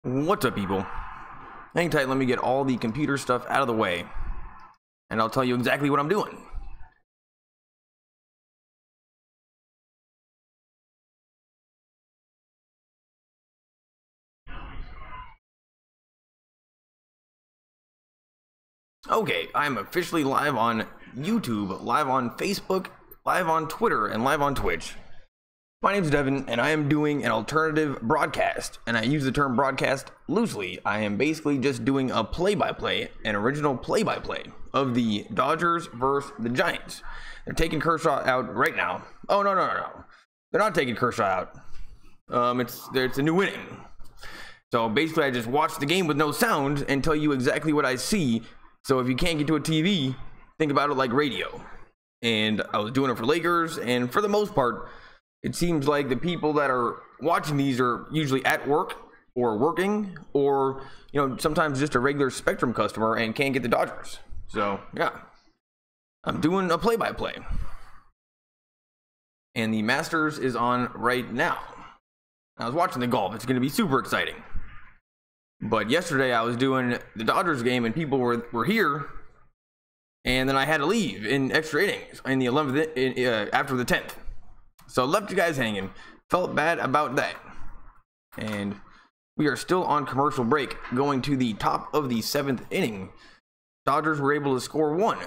What's up, people? Hang tight, let me get all the computer stuff out of the way, and I'll tell you exactly what I'm doing. Okay, I'm officially live on YouTube, live on Facebook, live on Twitter, and live on Twitch. My name's Devin, and I am doing an alternative broadcast, and I use the term broadcast loosely. I am basically just doing a play-by-play, an original play-by-play of the Dodgers versus the Giants. They're taking Kershaw out right now. Oh, no. They're not taking Kershaw out. It's a new inning. So basically, I just watch the game with no sound and tell you exactly what I see. So if you can't get to a TV, think about it like radio. And I was doing it for Lakers, and for the most part, it seems like the people that are watching these are usually at work or working, or sometimes just a regular Spectrum customer and can't get the Dodgers. So yeah, I'm doing a play-by-play, and the Masters is on right now. I was watching the golf. It's going to be super exciting. But yesterday I was doing the Dodgers game, and people were here, and then I had to leave in extra innings in the 11th after the 10th. So left you guys hanging. Felt bad about that. And we are still on commercial break, going to the top of the 7th inning. Dodgers were able to score 1.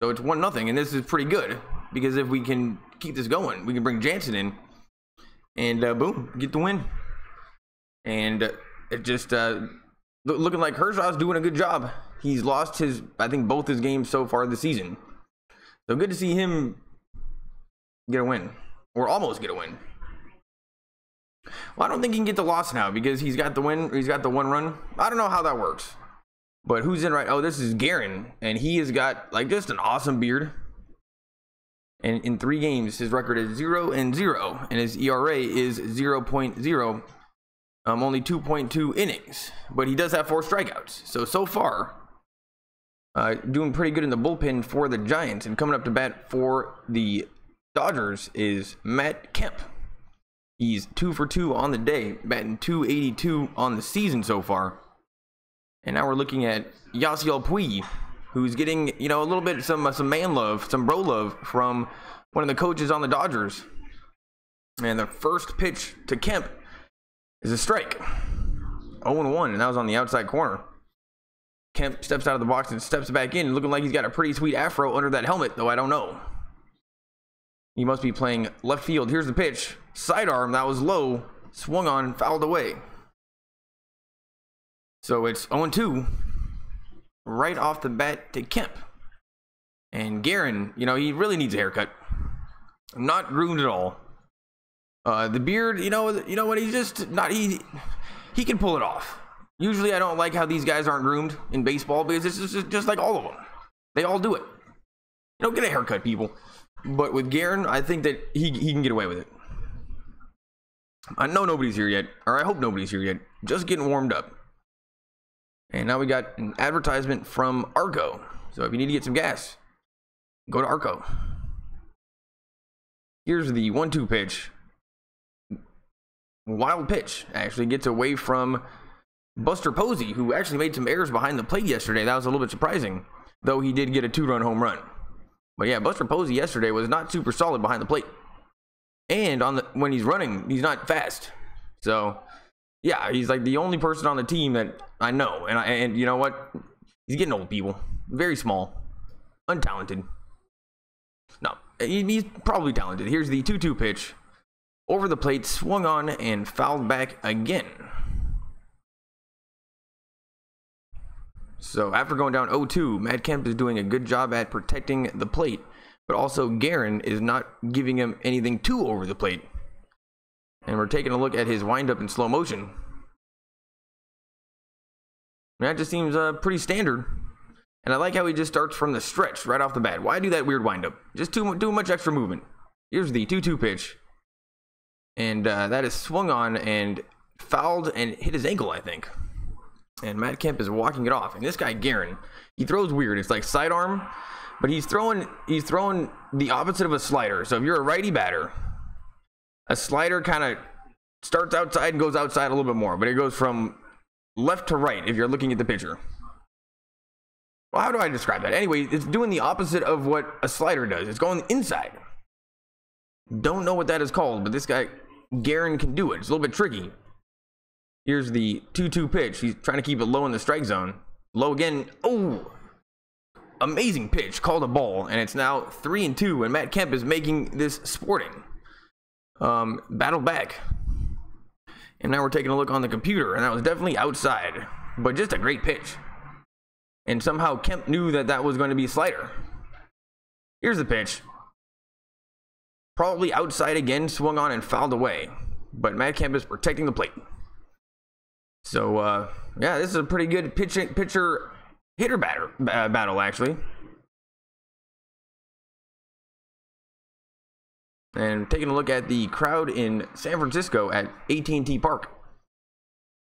So it's 1-0, and this is pretty good, because if we can keep this going, we can bring Jansen in, and boom, get the win. And it just looking like Kershaw's doing a good job. He's lost I think both his games so far this season. So good to see him get a win. Or almost get a win. Well, I don't think he can get the loss now because he's got the win. He's got the 1 run. I don't know how that works. But who's in right? Oh, this is Guerin, and he has got like just an awesome beard. And in 3 games, his record is 0-0, and his ERA is 0.0. Only 2.2 innings, but he does have 4 strikeouts. So far, doing pretty good in the bullpen for the Giants. And coming up to bat for the Dodgers is Matt Kemp. He's 2 for 2 on the day, batting .282 on the season so far. And now we're looking at Yasiel Puig, who's getting a little bit some man love, some bro love from one of the coaches on the Dodgers. And the first pitch to Kemp is a strike. 0-1, and that was on the outside corner. Kemp steps out of the box and steps back in, looking like he's got a pretty sweet afro under that helmet, though I don't know. He must be playing left field. Here's the pitch. Sidearm, that was low. Swung on, fouled away. So it's 0-2. Right off the bat to Kemp. And Guerin, he really needs a haircut. Not groomed at all. The beard, you know what, he's just not, he can pull it off. Usually I don't like how these guys aren't groomed in baseball, because it's just like all of them. They all do it. Get a haircut, people. But with Guerin, I think that he can get away with it. I know nobody's here yet, or I hope nobody's here yet. Just getting warmed up. And now we got an advertisement from Arco. So if you need to get some gas, go to Arco. Here's the 1-2 pitch. Wild pitch. Actually gets away from Buster Posey, who actually made some errors behind the plate yesterday. That was a little bit surprising, though he did get a 2-run home run. But yeah, Buster Posey yesterday was not super solid behind the plate. And when he's running, he's not fast. So yeah, he's like the only person on the team that I know. And you know what? He's getting old, people. Very small. Untalented. No, he's probably talented. Here's the 2-2 pitch. Over the plate, swung on, and fouled back again. So after going down 0-2, Matt Kemp is doing a good job at protecting the plate, but also Guerin is not giving him anything too over the plate. And we're taking a look at his windup in slow motion. That just seems pretty standard. And I like how he just starts from the stretch right off the bat. Why do that weird windup? Just too much extra movement. Here's the 2-2 pitch. And that is swung on and fouled and hit his ankle, I think. And Matt Kemp is walking it off. And this guy, Guerin, he throws weird. It's like sidearm, but he's throwing the opposite of a slider. So if you're a righty batter, a slider kind of starts outside and goes outside a little bit more, but it goes from left to right if you're looking at the pitcher. Well, how do I describe that? Anyway, it's doing the opposite of what a slider does. It's going inside. Don't know what that is called, but this guy, Garen, can do it. It's a little bit tricky. Here's the 2-2 pitch. He's trying to keep it low in the strike zone. Low again. Oh, amazing pitch. Called a ball, and it's now 3-2, and Matt Kemp is making this sporting. Battle back. And now we're taking a look on the computer, and that was definitely outside, but just a great pitch. And somehow Kemp knew that that was going to be a slider. Here's the pitch. Probably outside again, swung on and fouled away. But Matt Kemp is protecting the plate. So, yeah, this is a pretty good pitcher-hitter battle, actually. And taking a look at the crowd in San Francisco at AT&T Park.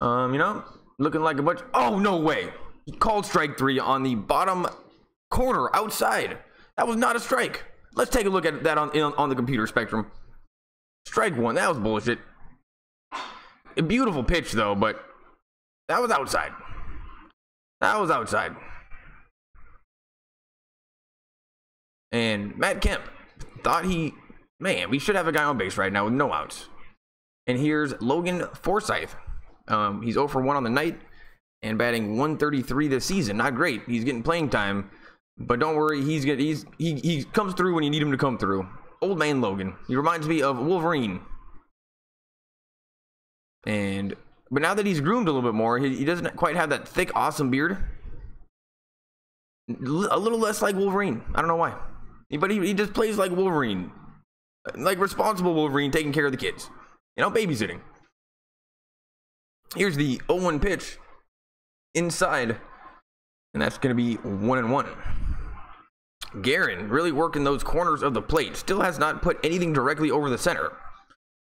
You know, looking like a bunch. Oh, no way. He called strike 3 on the bottom corner outside. That was not a strike. Let's take a look at that on the computer spectrum. Strike 1. That was bullshit. A beautiful pitch, though, but that was outside. That was outside. And Matt Kemp thought he... Man, we should have a guy on base right now with no outs. And here's Logan Forsythe. He's 0 for 1 on the night and batting 133 this season. Not great. He's getting playing time, but don't worry, he comes through when you need him to come through. Old man Logan. He reminds me of Wolverine. But now that he's groomed a little bit more, he doesn't quite have that thick, awesome beard. A little less like Wolverine. I don't know why. But he just plays like Wolverine. Like responsible Wolverine, taking care of the kids. You know, babysitting. Here's the 0-1 pitch. Inside. And that's going to be 1-1. Garen really working those corners of the plate. Still has not put anything directly over the center.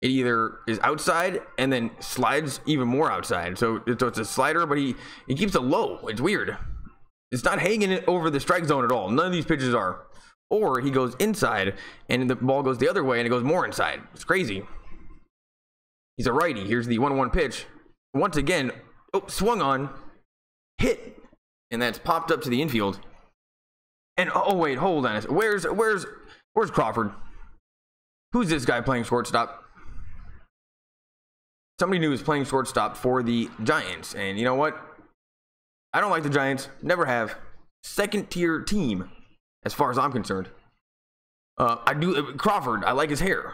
It either is outside and then slides even more outside. So it's a slider, but he keeps it low. It's weird. It's not hanging it over the strike zone at all. None of these pitches are. Or he goes inside and the ball goes the other way and it goes more inside. It's crazy. He's a righty. Here's the 1-1 pitch. Once again, swung on, hit, and that's popped up to the infield. And oh wait, hold on. Where's Crawford? Who's this guy playing shortstop? Somebody new is playing shortstop for the Giants, and you know what? I don't like the Giants. Never have. Second tier team, as far as I'm concerned. Crawford. I like his hair.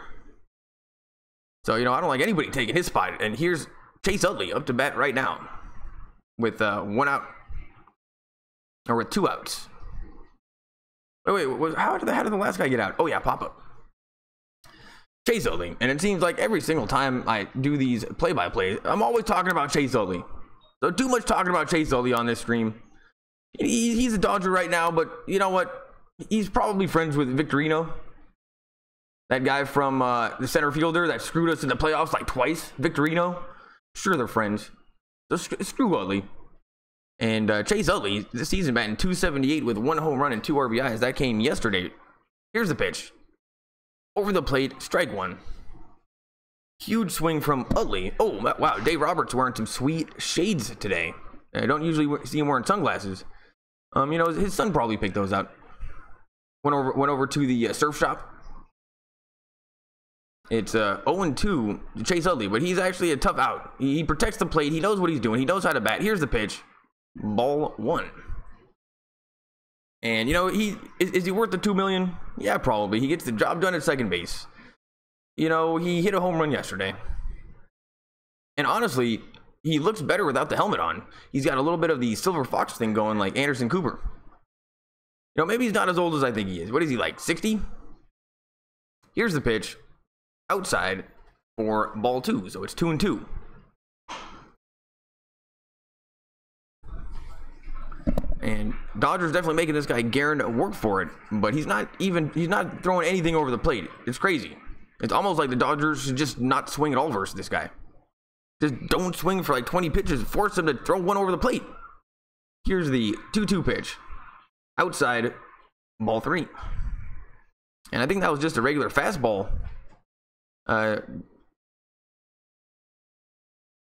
So you know, I don't like anybody taking his spot. And here's Chase Utley up to bat right now, with 1 out, or with 2 outs. Wait, how did the last guy get out? Oh yeah, pop up. Chase Utley, and it seems like every single time I do these play-by-plays, I'm always talking about Chase Utley. So too much talking about Chase Utley on this stream. He's a Dodger right now, but you know what? He's probably friends with Victorino. That guy from the center fielder that screwed us in the playoffs like twice. Victorino. Sure, they're friends. So screw Utley. And Chase Utley this season batting .278 with 1 home run and 2 RBIs. That came yesterday. Here's the pitch. Over the plate, strike 1. Huge swing from Utley. Oh, wow. Dave Roberts wearing some sweet shades today. I don't usually see him wearing sunglasses. You know, his son probably picked those out. Went over to the surf shop. It's 0-2 to Chase Utley, but he's actually a tough out. He protects the plate. He knows what he's doing. He knows how to bat. Here's the pitch. Ball 1. And you know, is he worth the $2 million? Yeah, probably. He gets the job done at second base. You know, he hit a home run yesterday. And honestly, he looks better without the helmet on. He's got a little bit of the Silver Fox thing going, like Anderson Cooper. You know, maybe he's not as old as I think he is. What is he, like 60? Here's the pitch. Outside for ball 2. So it's 2-2. And Dodgers definitely making this guy Garen work for it, but he's not throwing anything over the plate. It's crazy. It's almost like the Dodgers should just not swing at all versus this guy. Just don't swing for like 20 pitches. Force him to throw 1 over the plate. Here's the 2-2 pitch. Outside, ball 3. And I think that was just a regular fastball.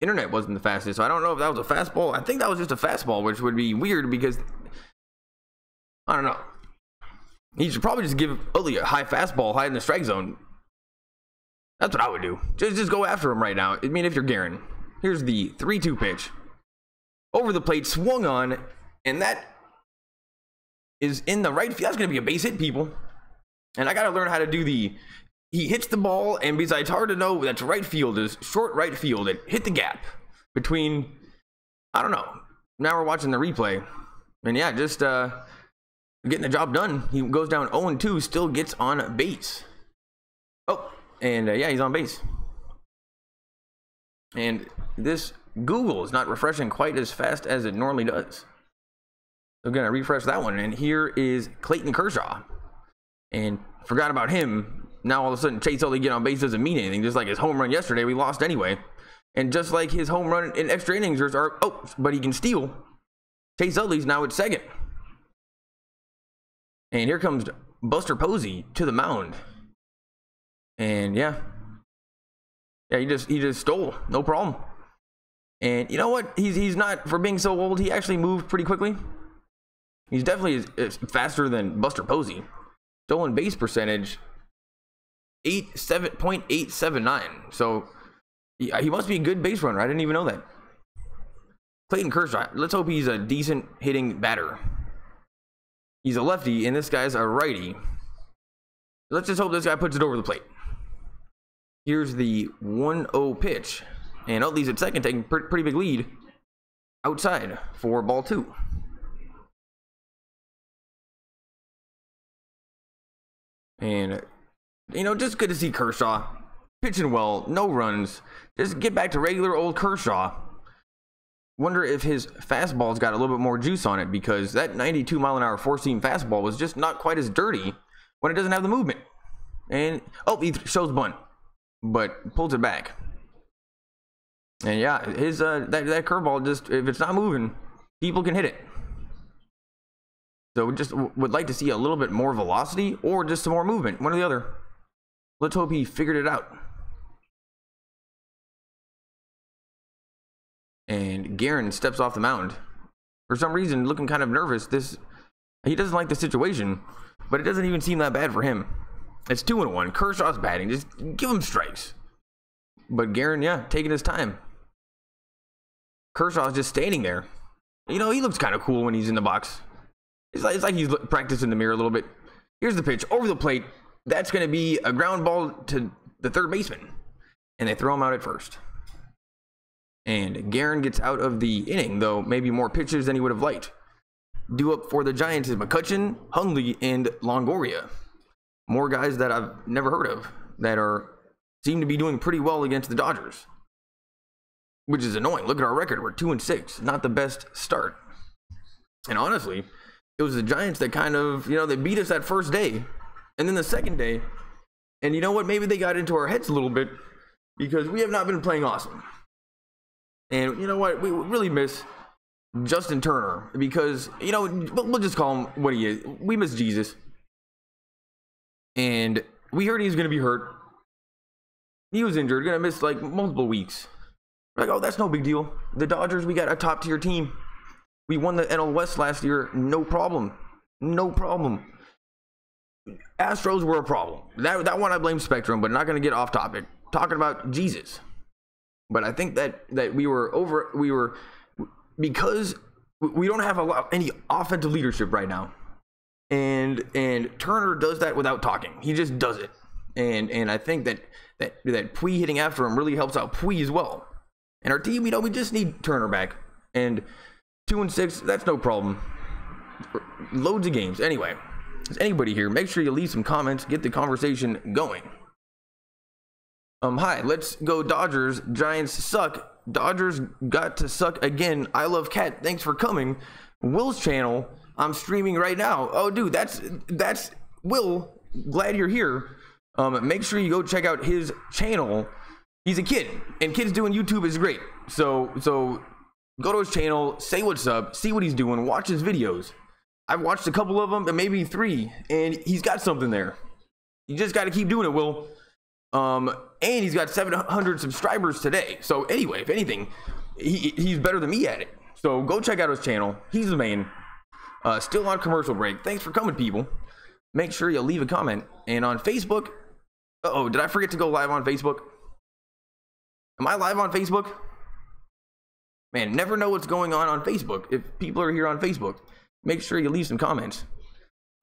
internet wasn't the fastest, so I don't know if that was a fastball. I think that was just a fastball, which would be weird because I don't know. He should probably just give Utley a high fastball, high in the strike zone. That's what I would do. Just go after him right now. I mean, if you're Guerin. Here's the 3-2 pitch. Over the plate, swung on, and that is in the right field. That's going to be a base hit, people. And I got to learn how to do the... He hits the ball, and because it's hard to know that right field is short right field. It hit the gap between... I don't know. Now we're watching the replay. And yeah, just getting the job done. He goes down 0-2, still gets on base. Oh, and yeah, he's on base. And this Google is not refreshing quite as fast as it normally does. So I'm going to refresh that one. And here is Clayton Kershaw. And forgot about him. Now all of a sudden Chase Utley getting on base doesn't mean anything. Just like his home run yesterday, we lost anyway. And just like his home run in extra innings are, oh, but he can steal. Chase Utley's now at second. And here comes Buster Posey to the mound. And yeah, he just stole, no problem. And you know what? He's not, for being so old, he actually moved pretty quickly. He's definitely faster than Buster Posey. Stolen base percentage 0.879. So yeah, he must be a good base runner. I didn't even know that. Clayton Kershaw. Let's hope he's a decent hitting batter. He's a lefty, and this guy's a righty. Let's just hope this guy puts it over the plate. Here's the 1-0 pitch. And Utley's at second, taking pretty big lead outside for ball 2. And, you know, just good to see Kershaw pitching well, no runs. Just get back to regular old Kershaw. Wonder if his fastball's got a little bit more juice on it, because that 92-mile-an-hour four-seam fastball was just not quite as dirty when it doesn't have the movement. And, oh, he shows bunt, but pulls it back. And yeah, his that curveball, just if it's not moving, people can hit it. So we just would like to see a little bit more velocity or just some more movement, one or the other. Let's hope he figured it out. And Guerin steps off the mound. For some reason, looking kind of nervous. He doesn't like the situation, but it doesn't even seem that bad for him. It's 2-1. Kershaw's batting. Just give him strikes. But Guerin, yeah, taking his time. Kershaw's just standing there. You know, he looks kind of cool when he's in the box. It's like he's practicing the mirror a little bit. Here's the pitch over the plate. That's going to be a ground ball to the third baseman. And they throw him out at first. And Guerin gets out of the inning, though maybe more pitches than he would have liked. Due up for the Giants is McCutchen, Hundley, and Longoria. More guys that I've never heard of that seem to be doing pretty well against the Dodgers. Which is annoying. Look at our record. We're 2-6. Not the best start. And honestly, it was the Giants that kind of, you know, they beat us that first day. And then the second day. And you know what? Maybe they got into our heads a little bit. Because we have not been playing awesome. And you know what? We really miss Justin Turner. Because, you know, we'll just call him what he is. We miss Jesus. And we heard he was going to be hurt. He was injured. Going to miss like multiple weeks. Like, oh, that's no big deal. The Dodgers, we got a top tier team. We won the NL West last year. No problem. No problem. Astros were a problem. That one I blame Spectrum, but not going to get off topic. Talking about Jesus. But I think that we were because we don't have any offensive leadership right now. And Turner does that without talking. He just does it. And I think that Puig hitting after him really helps out Puig as well. And our team, you know, we just need Turner back. And 2-6, that's no problem. Loads of games. Anyway, is anybody here? Make sure you leave some comments. Get the conversation going. Hi, let's go Dodgers. Giants suck. Dodgers got to suck again. I love Cat. Thanks for coming. Will's channel. I'm streaming right now. Oh, dude, that's Will. Glad you're here. Make sure you go check out his channel. He's a kid, and kids doing YouTube is great. So go to his channel, say what's up, see what he's doing, watch his videos. I've watched a couple of them, and maybe 3, and he's got something there. You just got to keep doing it, Will. And he's got 700 subscribers today. So anyway, if anything, he's better than me at it. So go check out his channel. He's the main. Still on commercial break. Thanks for coming, people. Make sure you leave a comment. And on Facebook, uh-oh, did I forget to go live on Facebook? Am I live on Facebook? Man, never know what's going on Facebook. If people are here on Facebook, make sure you leave some comments.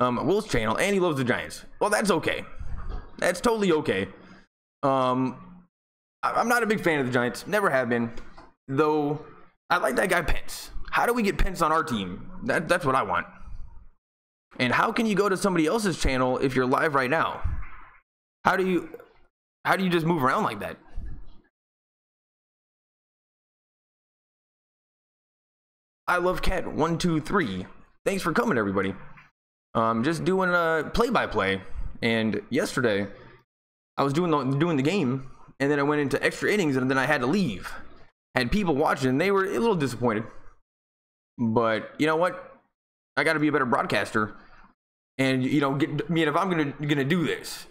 Will's channel, and he loves the Giants. Well, that's okay. That's totally okay. I'm not a big fan of the Giants. Never have been. Though, I like that guy Pence. How do we get Pence on our team? That's what I want. And how can you go to somebody else's channel if you're live right now? How do you just move around like that? I love Cat 123. Thanks for coming, everybody. Just doing a play-by-play. And yesterday, I was doing the game, and then I went into extra innings, and then I had to leave. Had people watching, they were a little disappointed. But you know what? I got to be a better broadcaster. And if I'm gonna do this,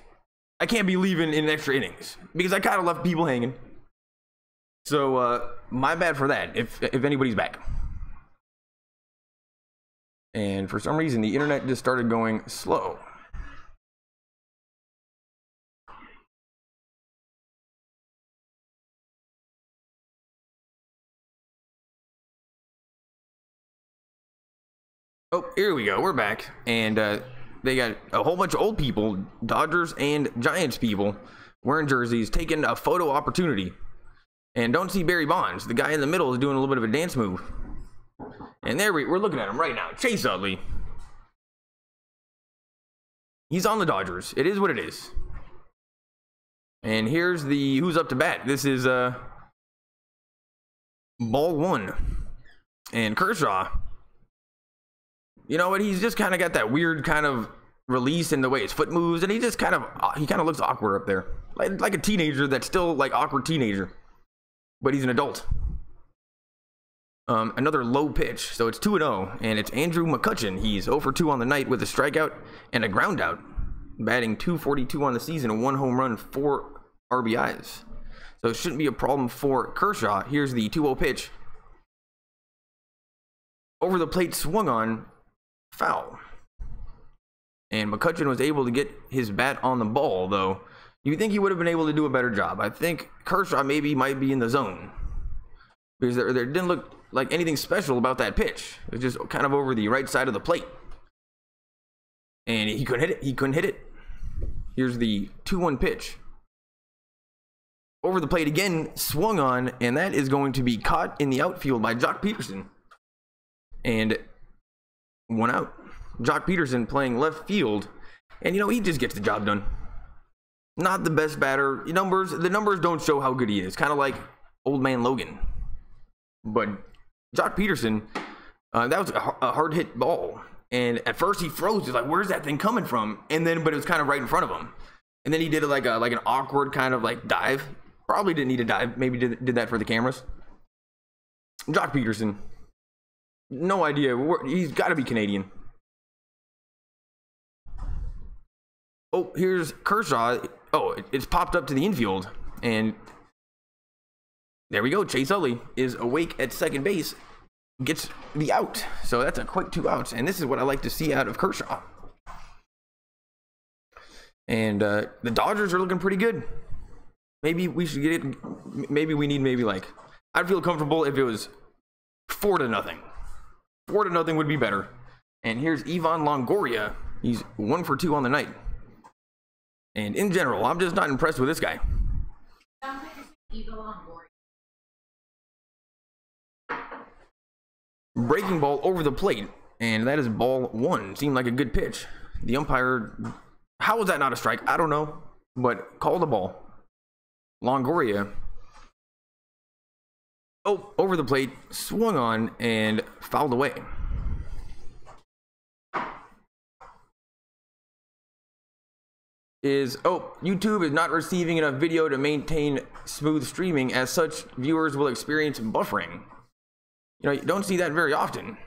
I can't be leaving in extra innings because I kind of left people hanging. So my bad for that. If anybody's back. And for some reason, the internet just started going slow. Oh, here we go. We're back. And they got a whole bunch of old people, Dodgers and Giants people, wearing jerseys, taking a photo opportunity. And don't see Barry Bonds. The guy in the middle is doing a little bit of a dance move. And there we're looking at him right now. Chase Utley. He's on the Dodgers. It is what it is. And here's the who's up to bat. This is ball one. And Kershaw. You know what? He's just kind of got that weird kind of release in the way his foot moves, and he kind of looks awkward up there, like a teenager that's still like awkward teenager, but he's an adult. Another low pitch, so it's 2-0, and it's Andrew McCutchen. He's 0 for 2 on the night with a strikeout and a ground out, batting .242 on the season, 1 home run, 4 RBIs. So it shouldn't be a problem for Kershaw. Here's the 2-0 pitch. Over the plate, swung on. Foul. And McCutchen was able to get his bat on the ball, though. You think he would have been able to do a better job. I think Kershaw might be in the zone. Because there didn't look like anything special about that pitch. It was just kind of over the right side of the plate. And he couldn't hit it. Here's the 2-1 pitch. Over the plate again, swung on, and that is going to be caught in the outfield by Jock Peterson. And 1 out. Jock Peterson playing left field, and he just gets the job done. Not the best batter. The numbers don't show how good he is. Kind of like old man Logan. But Jock Peterson, that was a hard hit ball, and at first he froze. He's like, "Where's that thing coming from?" And then, but it was kind of right in front of him. And then he did like an awkward kind of like dive. Probably didn't need a dive. Maybe did that for the cameras. Jock Peterson. No idea. He's got to be Canadian. Oh, here's Kershaw. Oh, it's popped up to the infield. And there we go. Chase Utley is awake at second base. Gets the out. So that's a quick 2 outs. And this is what I like to see out of Kershaw. And the Dodgers are looking pretty good. Maybe we should get it. Maybe we need I'd feel comfortable if it was 4-0. 4-0 would be better. And here's Ivan Longoria. He's 1 for 2 on the night. And in general, I'm just not impressed with this guy. Breaking ball over the plate. And that is ball 1. Seemed like a good pitch. The umpire, how was that not a strike? I don't know. But called the ball. Longoria. Oh, over the plate, swung on, and fouled away. YouTube is not receiving enough video to maintain smooth streaming. As such, viewers will experience buffering. You don't see that very often.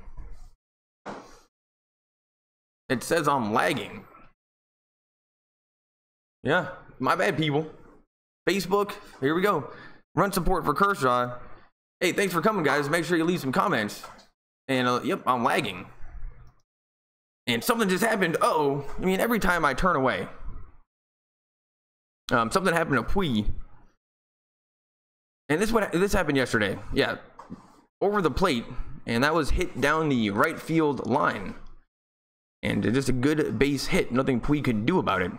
It says I'm lagging. Yeah, my bad, people. Facebook, here we go. Run support for Kershaw. Hey, thanks for coming, guys. Make sure you leave some comments. And yep, I'm lagging. And something just happened. Uh-oh. I mean, every time I turn away. Something happened to Puig. And this happened yesterday. Yeah. Over the plate. And that was hit down the right field line. And just a good base hit. Nothing Puig could do about it.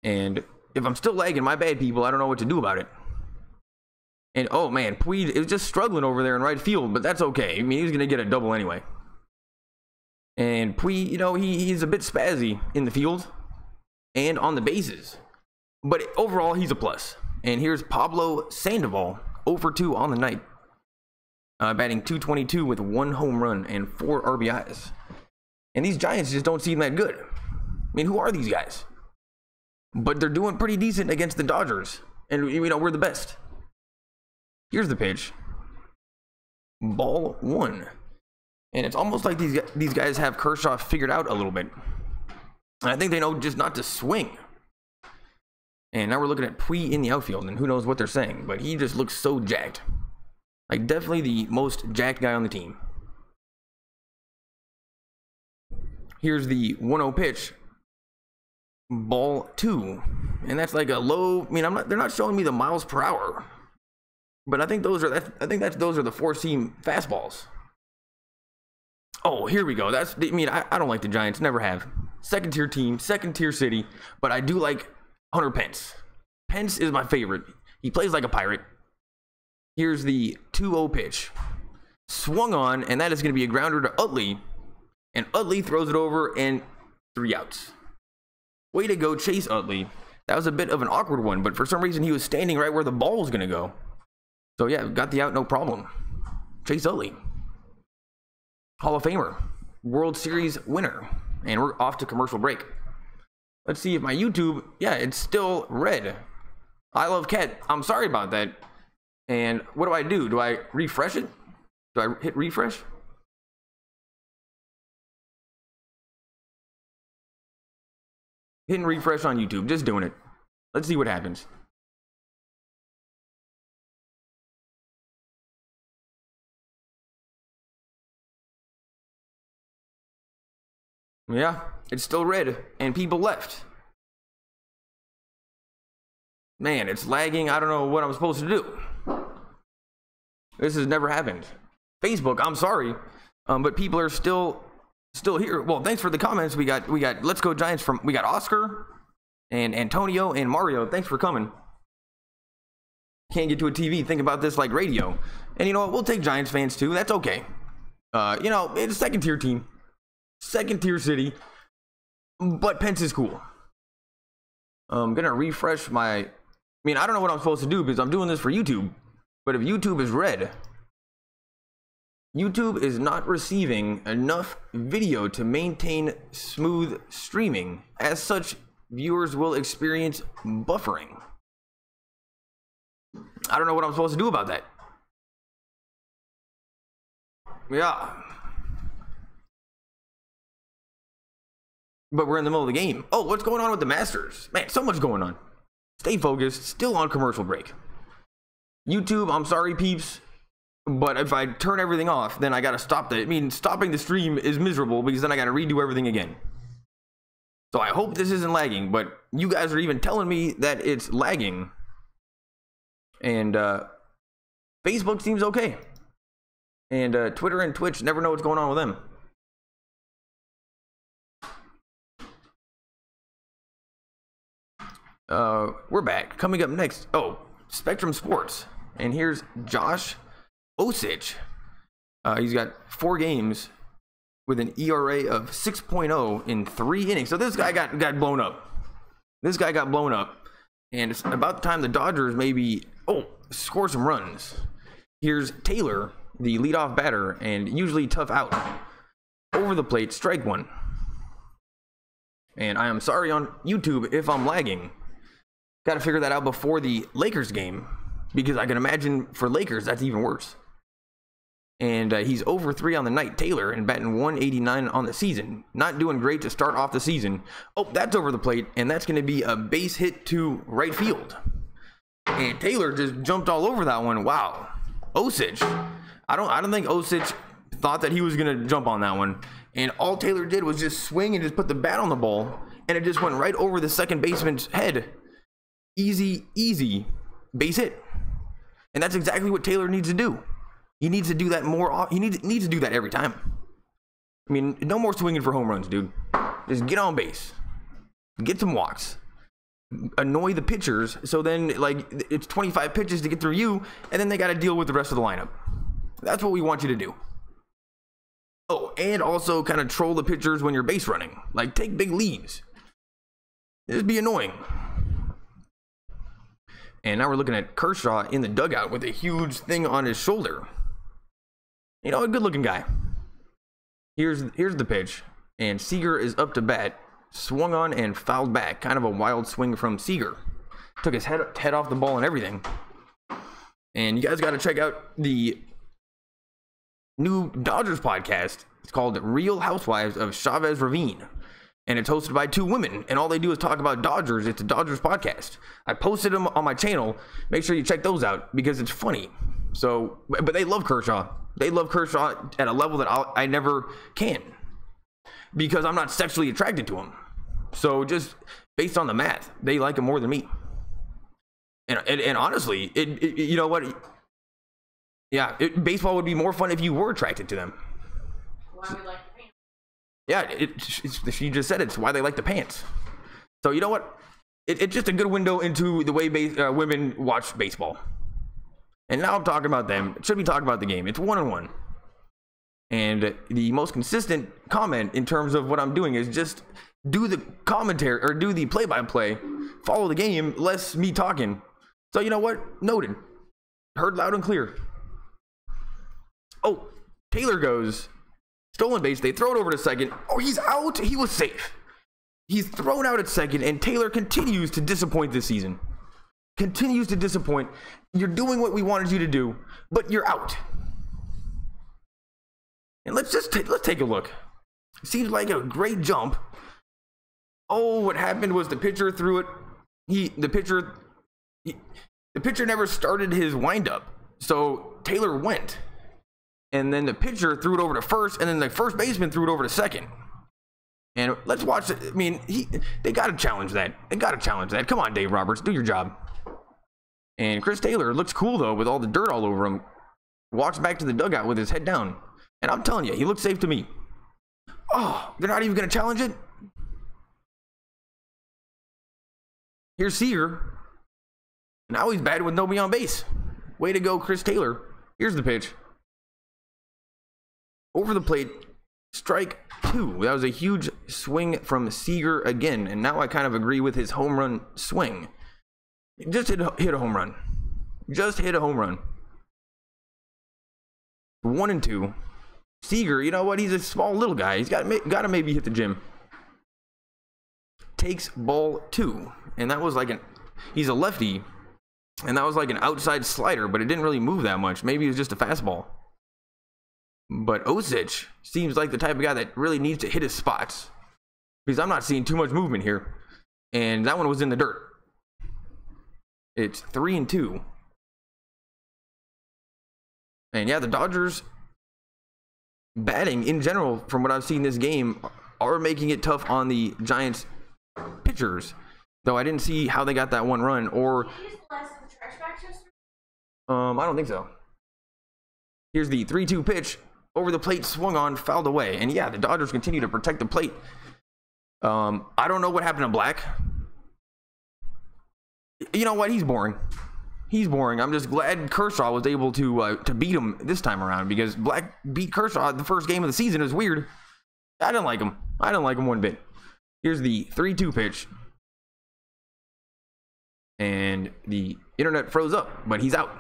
And if I'm still lagging, my bad, people. I don't know what to do about it. And oh man, Puig is just struggling over there in right field, but that's okay. I mean, he's gonna get a double anyway. And Puig, you know, he's a bit spazzy in the field and on the bases, but overall he's a plus. And here's Pablo Sandoval, 0 for 2 on the night, batting .222 with 1 home run and 4 RBIs. And these Giants just don't seem that good. I mean, who are these guys? But they're doing pretty decent against the Dodgers, and you know, we're the best. Here's the pitch. Ball 1. And it's almost like these guys have Kershaw figured out a little bit. And I think they know just not to swing. And now we're looking at Puig in the outfield, and who knows what they're saying, but he just looks so jacked. Like, definitely the most jacked guy on the team. Here's the 1-0 pitch. Ball 2. And that's like a low, I mean, they're not showing me the miles per hour. But I think those are the 4-seam fastballs. Oh, here we go. I don't like the Giants, never have. Second tier team, second tier city, but I do like Hunter Pence. Pence is my favorite. He plays like a pirate. Here's the 2-0 pitch. Swung on, and that is going to be a grounder to Utley. And Utley throws it over, and 3 outs. Way to go, Chase Utley. That was a bit of an awkward one, but for some reason he was standing right where the ball was going to go. So yeah, got the out, no problem. Chase Utley, Hall of Famer, World Series winner. And we're off to commercial break. Let's see if my YouTube, yeah, it's still red. I love Cat. I'm sorry about that. And what do? Do I refresh it? Do I hit refresh? Hitting refresh on YouTube, just doing it. Let's see what happens. Yeah, it's still red, and people left. Man, it's lagging. I don't know what I'm supposed to do. This has never happened. Facebook, I'm sorry, but people are still here. Well, thanks for the comments. We got Let's Go Giants we got Oscar and Antonio and Mario. Thanks for coming. Can't get to a TV. Think about this like radio. And you know what? We'll take Giants fans too. That's okay. You know, it's a second tier team. Second tier city, but Pence is cool. I'm gonna refresh I don't know what I'm supposed to do because I'm doing this for YouTube, but if YouTube is red, YouTube is not receiving enough video to maintain smooth streaming. As such, viewers will experience buffering. I don't know what I'm supposed to do about that. Yeah. But we're in the middle of the game. Oh, what's going on with the Masters? Man, so much going on. Stay focused. Still on commercial break. YouTube, I'm sorry, peeps. But if I turn everything off, then I got to stop that. I mean, stopping the stream is miserable because then I got to redo everything again. So I hope this isn't lagging. But you guys are even telling me that it's lagging. And Facebook seems okay. And Twitter and Twitch, never know what's going on with them. We're back. Coming up next, Spectrum Sports, and here's Josh Osich. He's got 4 games with an ERA of 6.0 in 3 innings. So this guy got blown up. This guy got blown up, and it's about the time the Dodgers maybe score some runs. Here's Taylor, the leadoff batter, and usually tough out. Over the plate, strike 1. And I am sorry on YouTube if I'm lagging. Got to figure that out before the Lakers game, because I can imagine for Lakers that's even worse. And he's over 3 on the night. Taylor and batting 189 on the season. Not doing great to start off the season. Oh, that's over the plate, and that's going to be a base hit to right field. And Taylor just jumped all over that one. Wow. Osich. I don't think Osich thought that he was going to jump on that one. And all Taylor did was just swing and just put the bat on the ball, and it just went right over the second baseman's head. Easy, easy base hit. And that's exactly what Taylor needs to do. He needs to do that more. He needs to do that every time. I mean, no more swinging for home runs, dude. Just get on base. Get some walks. Annoy the pitchers, so then, like, it's 25 pitches to get through you, and then they got to deal with the rest of the lineup. That's what we want you to do. Oh, and also kind of troll the pitchers when you're base running. Like, take big leads. Just be annoying. And now we're looking at Kershaw in the dugout with a huge thing on his shoulder. You know, a good-looking guy. Here's the pitch, and Seager is up to bat. Swung on and fouled back. Kind of a wild swing from Seager. Took his head off the ball and everything. And you guys got to check out the new Dodgers podcast. It's called Real Housewives of Chavez Ravine. And it's hosted by 2 women. And all they do is talk about Dodgers. It's a Dodgers podcast. I posted them on my channel. Make sure you check those out because it's funny. So, but they love Kershaw. They love Kershaw at a level that I never can. Because I'm not sexually attracted to him. So just based on the math, they like him more than me. And honestly, you know what? Yeah, baseball would be more fun if you were attracted to them. Why we like the pants? Yeah, she just said it's why they like the pants. So you know what? It's just a good window into the way women watch baseball. And now I'm talking about them. Should be talking about the game. It's 1-1. And the most consistent comment in terms of what I'm doing is just do the commentary or do the play-by-play, follow the game, less me talking. So you know what? Noted. Heard loud and clear. Oh, Taylor goes. Stolen base. They throw it over to second. Oh, he's out. He was safe. He's thrown out at second, and Taylor continues to disappoint this season. Continues to disappoint. You're doing what we wanted you to do, but you're out. And let's take a look. Seems like a great jump. Oh, what happened was the pitcher threw it. The pitcher never started his windup, so Taylor went, and then the pitcher threw it over to first, and then the first baseman threw it over to second. And let's watch it. I mean, they got to challenge that. They got to challenge that. Come on, Dave Roberts, do your job. And Chris Taylor looks cool though, with all the dirt all over him. Walks back to the dugout with his head down. And I'm telling you, he looks safe to me. Oh, they're not even going to challenge it? Here's Seager. Now he's batting with nobody on base. Way to go, Chris Taylor. Here's the pitch. Over the plate. Strike 2. That was a huge swing from Seager again. And now I kind of agree with his home run swing. Just hit a home run. Just hit a home run. 1-2. Seager, you know what? He's a small little guy. He's got to maybe hit the gym. Takes ball 2. And that was like he's a lefty. And that was like an outside slider, but it didn't really move that much. Maybe it was just a fastball. But Osich seems like the type of guy that really needs to hit his spots. Because I'm not seeing too much movement here. And that one was in the dirt. It's 3-2. And yeah, the Dodgers batting in general, from what I've seen this game, are making it tough on the Giants pitchers. Though I didn't see how they got that one run, or I don't think so. Here's the 3-2 pitch. Over the plate, swung on, fouled away. And yeah, the Dodgers continue to protect the plate. I don't know what happened to Black. You know what? He's boring. He's boring. I'm just glad Kershaw was able to beat him this time around, because Black beat Kershaw the first game of the season. It was weird. I didn't like him. I didn't like him one bit. Here's the 3-2 pitch. And the internet froze up, but he's out.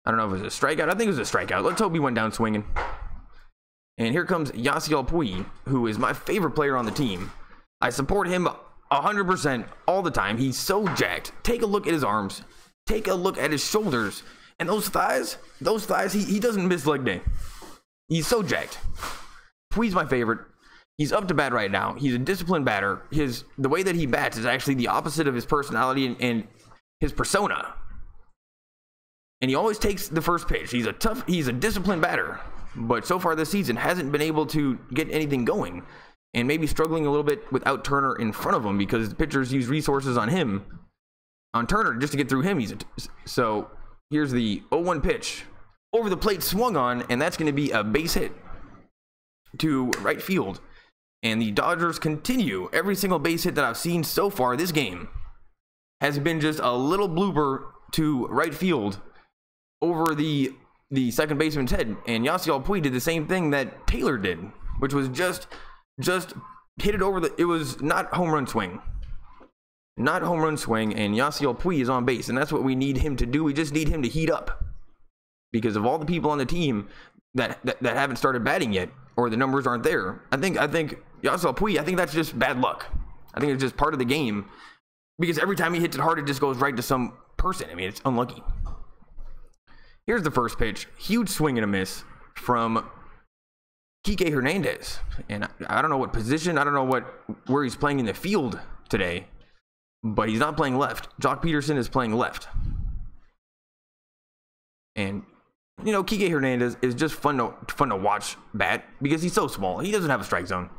I don't know if it was a strikeout. I think it was a strikeout. Let's hope he went down swinging. And here comes Yasiel Puig, who is my favorite player on the team. I support him 100% all the time. He's so jacked. Take a look at his arms. Take a look at his shoulders. And those thighs, he doesn't miss leg day. He's so jacked. Puig's my favorite. He's up to bat right now. He's a disciplined batter. The way that he bats is actually the opposite of his personality and his persona. And he always takes the first pitch. He's a disciplined batter. But so far this season hasn't been able to get anything going. And maybe struggling a little bit without Turner in front of him because the pitchers use resources on Turner just to get through him. So here's the 0-1 pitch. Over the plate, swung on, and that's going to be a base hit to right field. And the Dodgers continue. Every single base hit that I've seen so far this game has been just a little blooper to right field over the second baseman's head. And Yasiel Puig did the same thing that Taylor did, which was just hit it over it was not home run swing. Not home run swing, and Yasiel Puig is on base, and that's what we need him to do. We just need him to heat up. Because of all the people on the team that haven't started batting yet, or the numbers aren't there. I think Yasiel Puig, I think that's just bad luck. I think it's just part of the game. Because every time he hits it hard, it just goes right to some person. I mean, it's unlucky. Here's the first pitch. Huge swing and a miss from Kike Hernandez. And I don't know what position, I don't know where he's playing in the field today. But he's not playing left. Jock Peterson is playing left. And you know, Kike Hernandez is just fun to watch bat because he's so small. He doesn't have a strike zone.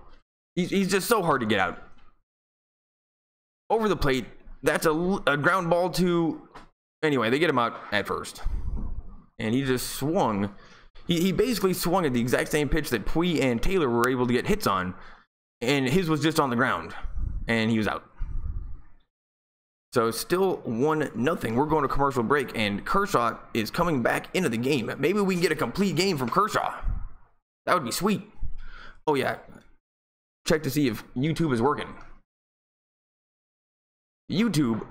He's just so hard to get out. Over the plate, that's a ground ball to... Anyway, they get him out at first. And he just swung. He basically swung at the exact same pitch that Puig and Taylor were able to get hits on. And his was just on the ground. And he was out. So still 1-0. We're going to commercial break, and Kershaw is coming back into the game. Maybe we can get a complete game from Kershaw. That would be sweet. Oh yeah, check to see if YouTube is working. YouTube.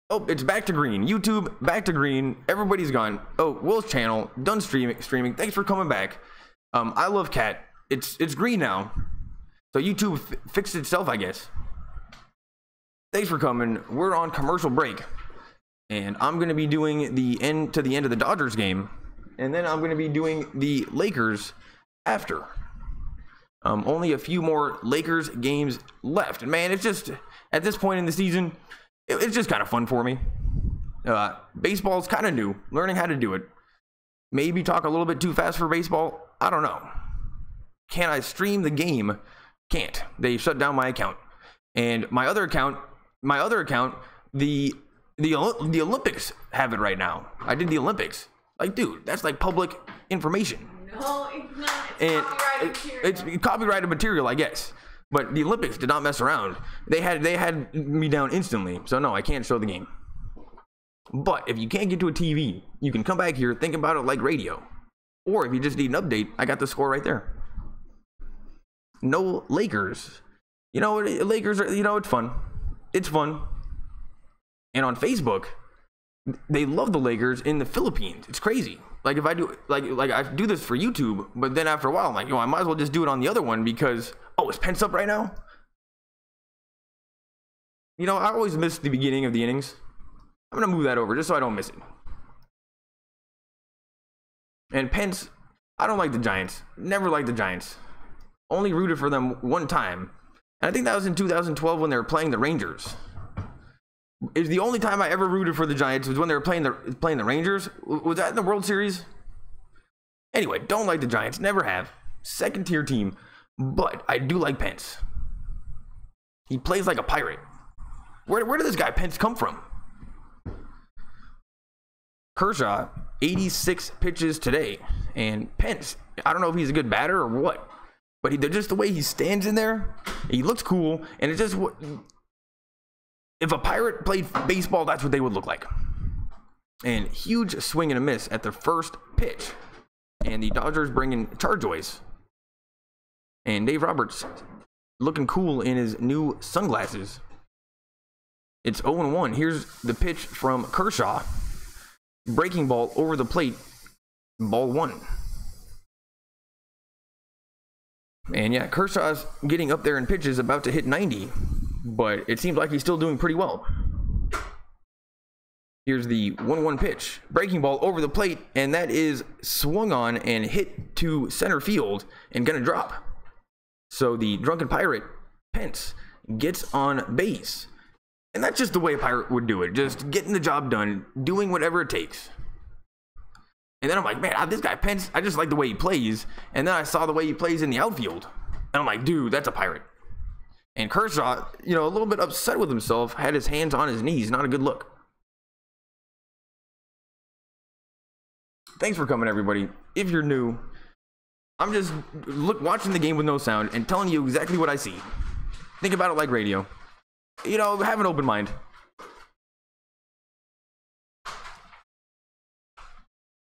Oh, it's back to green. YouTube back to green. Everybody's gone. Oh, Will's channel done streaming. Thanks for coming back. I love Cat. It's green now. So YouTube fixed itself, I guess. Thanks for coming. We're on commercial break, and I'm going to be doing the end of the Dodgers game, and then I'm going to be doing the Lakers after. Only a few more Lakers games left, and man, it's just at this point in the season, it's just kind of fun for me. Baseball's kind of new, learning how to do it. Maybe talk a little bit too fast for baseball. I don't know. Can I stream the game? Can't. They shut down my account, and my other account, the Olympics have it right now. I did the Olympics. Like, dude, that's like public information. No, it's not. It's copyrighted material. It's copyrighted material, I guess. But the Olympics did not mess around. They had me down instantly. So no, I can't show the game. But if you can't get to a TV, you can come back here, think about it like radio. Or if you just need an update, I got the score right there. No Lakers. You know, Lakers are, you know, it's fun. It's fun. And on Facebook, they love the Lakers in the Philippines. It's crazy. Like if I do, like I do this for YouTube, but then after a while, I'm like, I might as well just do it on the other one because, oh, it's Pence up right now? You know, I always miss the beginning of the innings. I'm going to move that over just so I don't miss it. And Pence, I don't like the Giants. Never liked the Giants. Only rooted for them one time. And I think that was in 2012 when they were playing the Rangers. It's the only time I ever rooted for the Giants was when they were playing the Rangers. Was that in the World Series? Anyway, don't like the Giants. Never have. Second tier team. But I do like Pence. He plays like a pirate. Where did this guy Pence come from? Kershaw, 86 pitches today. And Pence, I don't know if he's a good batter or what. But just the way he stands in there, he looks cool. And it's just what... If a pirate played baseball, that's what they would look like. And huge swing and a miss at the first pitch. And the Dodgers bring in Charjois. And Dave Roberts looking cool in his new sunglasses. It's 0-1. Here's the pitch from Kershaw. Breaking ball over the plate. Ball one. And yeah, Kershaw's getting up there in pitches, about to hit 90. But it seems like he's still doing pretty well. Here's the 1-1 pitch. Breaking ball over the plate, and that is swung on and hit to center field and gonna drop. So the drunken pirate, Pence, gets on base. And that's just the way a pirate would do it. Just getting the job done, doing whatever it takes. And then I'm like, man, this guy Pence, I just like the way he plays. And then I saw the way he plays in the outfield. And I'm like, dude, that's a pirate. And Kershaw, you know, a little bit upset with himself, had his hands on his knees. Not a good look. Thanks for coming, everybody. If you're new, I'm just watching the game with no sound and telling you exactly what I see. Think about it like radio. You know, have an open mind.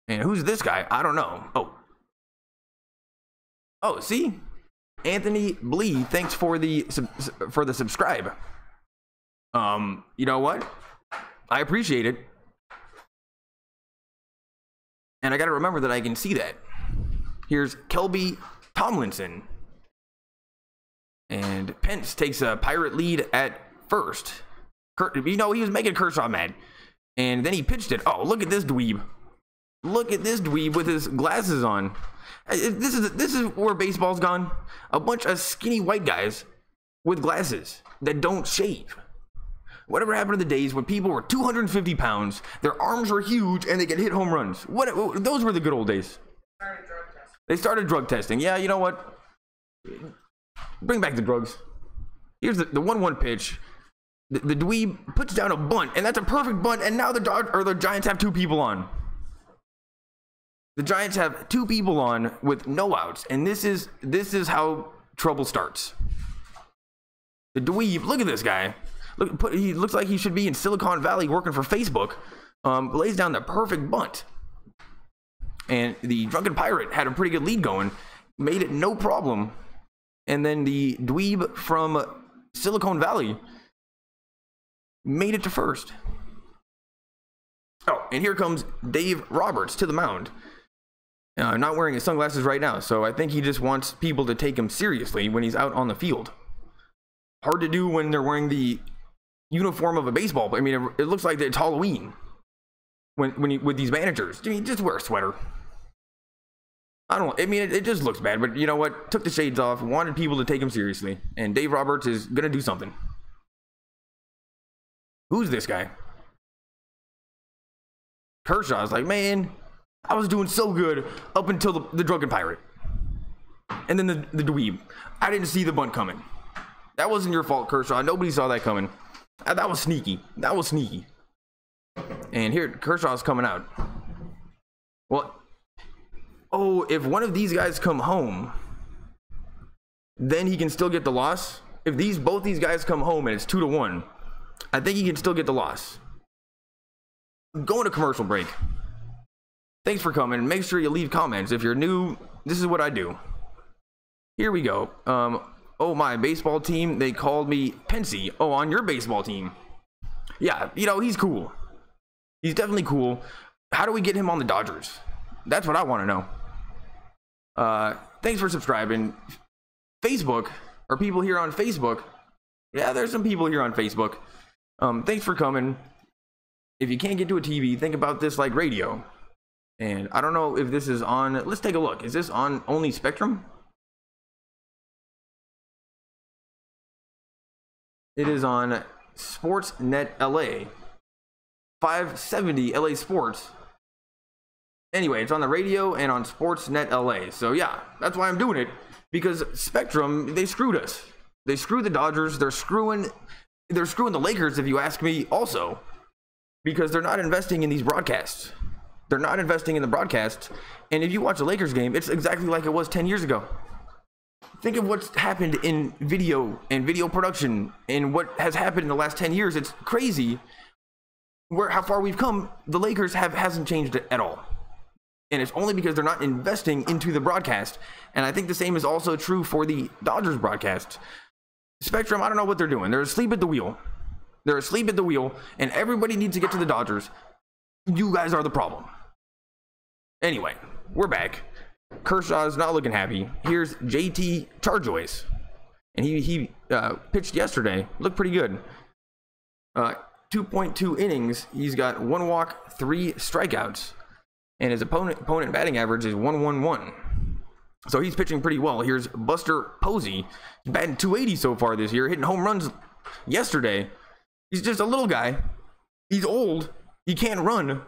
And who's this guy? I don't know. Oh, see? Anthony Blee, thanks for the subscribe. You know what? I appreciate it. And I got to remember that I can see that. Here's Kelby Tomlinson. And Pence takes a pirate lead at first. You know, he was making Kershaw mad. And then he pitched it. Oh, look at this dweeb. Look at this dweeb with his glasses on. This is where baseball's gone. A bunch of skinny white guys with glasses that don't shave. Whatever happened to the days when people were 250 pounds, their arms were huge, and they could hit home runs? Those were the good old days. They started drug testing. Yeah, you know what? Bring back the drugs. Here's the 1-1 pitch. The dweeb puts down a bunt, and that's a perfect bunt, and now the Giants have 2 people on. The Giants have 2 people on with no outs, and this is how trouble starts. The dweeb, look at this guy. He looks like he should be in Silicon Valley working for Facebook. Lays down the perfect bunt. And the drunken pirate had a pretty good lead going. Made it no problem. And then the dweeb from Silicon Valley made it to first. Oh, and here comes Dave Roberts to the mound. Not wearing his sunglasses right now, so I think he just wants people to take him seriously when he's out on the field. Hard to do when they're wearing the uniform of a baseball player. I mean, it looks like it's Halloween with these managers. I mean, just wear a sweater. It just looks bad, but you know what? Took the shades off, wanted people to take him seriously, and Dave Roberts is gonna do something. Who's this guy? Kershaw's like, man, I was doing so good up until the drunken pirate. And then the dweeb. I didn't see the bunt coming. That wasn't your fault, Kershaw. Nobody saw that coming. That was sneaky. That was sneaky. And here, Kershaw's coming out. Well, oh, if one of these guys come home, then he can still get the loss. If both these guys come home and it's 2-1, I think he can still get the loss. Going to commercial break. Thanks for coming. Make sure you leave comments. If you're new, this is what I do. Here we go. Oh, my baseball team, they called me Pensy. Oh, on your baseball team. Yeah, you know, he's cool. He's definitely cool. How do we get him on the Dodgers? That's what I want to know. Thanks for subscribing. Facebook, or people here on Facebook. Yeah, there's some people here on Facebook. Thanks for coming. If you can't get to a TV, think about this like radio. And I don't know if this is on. Let's take a look. Is this on only Spectrum? It is on Sportsnet LA. 570 LA Sports. Anyway, it's on the radio and on Sportsnet LA. So yeah, that's why I'm doing it. Because Spectrum, they screwed us. They screwed the Dodgers. They're screwing the Lakers, if you ask me, also. Because they're not investing in these broadcasts. They're not investing in the broadcasts. And if you watch a Lakers game, it's exactly like it was 10 years ago. Think of what's happened in video and video production and what has happened in the last 10 years. It's crazy how far we've come. The Lakers hasn't changed at all. And it's only because they're not investing into the broadcast. And I think the same is also true for the Dodgers broadcast. Spectrum, I don't know what they're doing. They're asleep at the wheel. They're asleep at the wheel, and everybody needs to get to the Dodgers. You guys are the problem. Anyway, we're back. Kershaw's not looking happy. Here's JT Charjois. And he pitched yesterday. Looked pretty good. 2.2 innings, he's got 1 walk, 3 strikeouts, and his opponent batting average is 111. So he's pitching pretty well. Here's Buster Posey, batting 280 so far this year, hitting home runs yesterday. He's just a little guy. He's old. He can't run.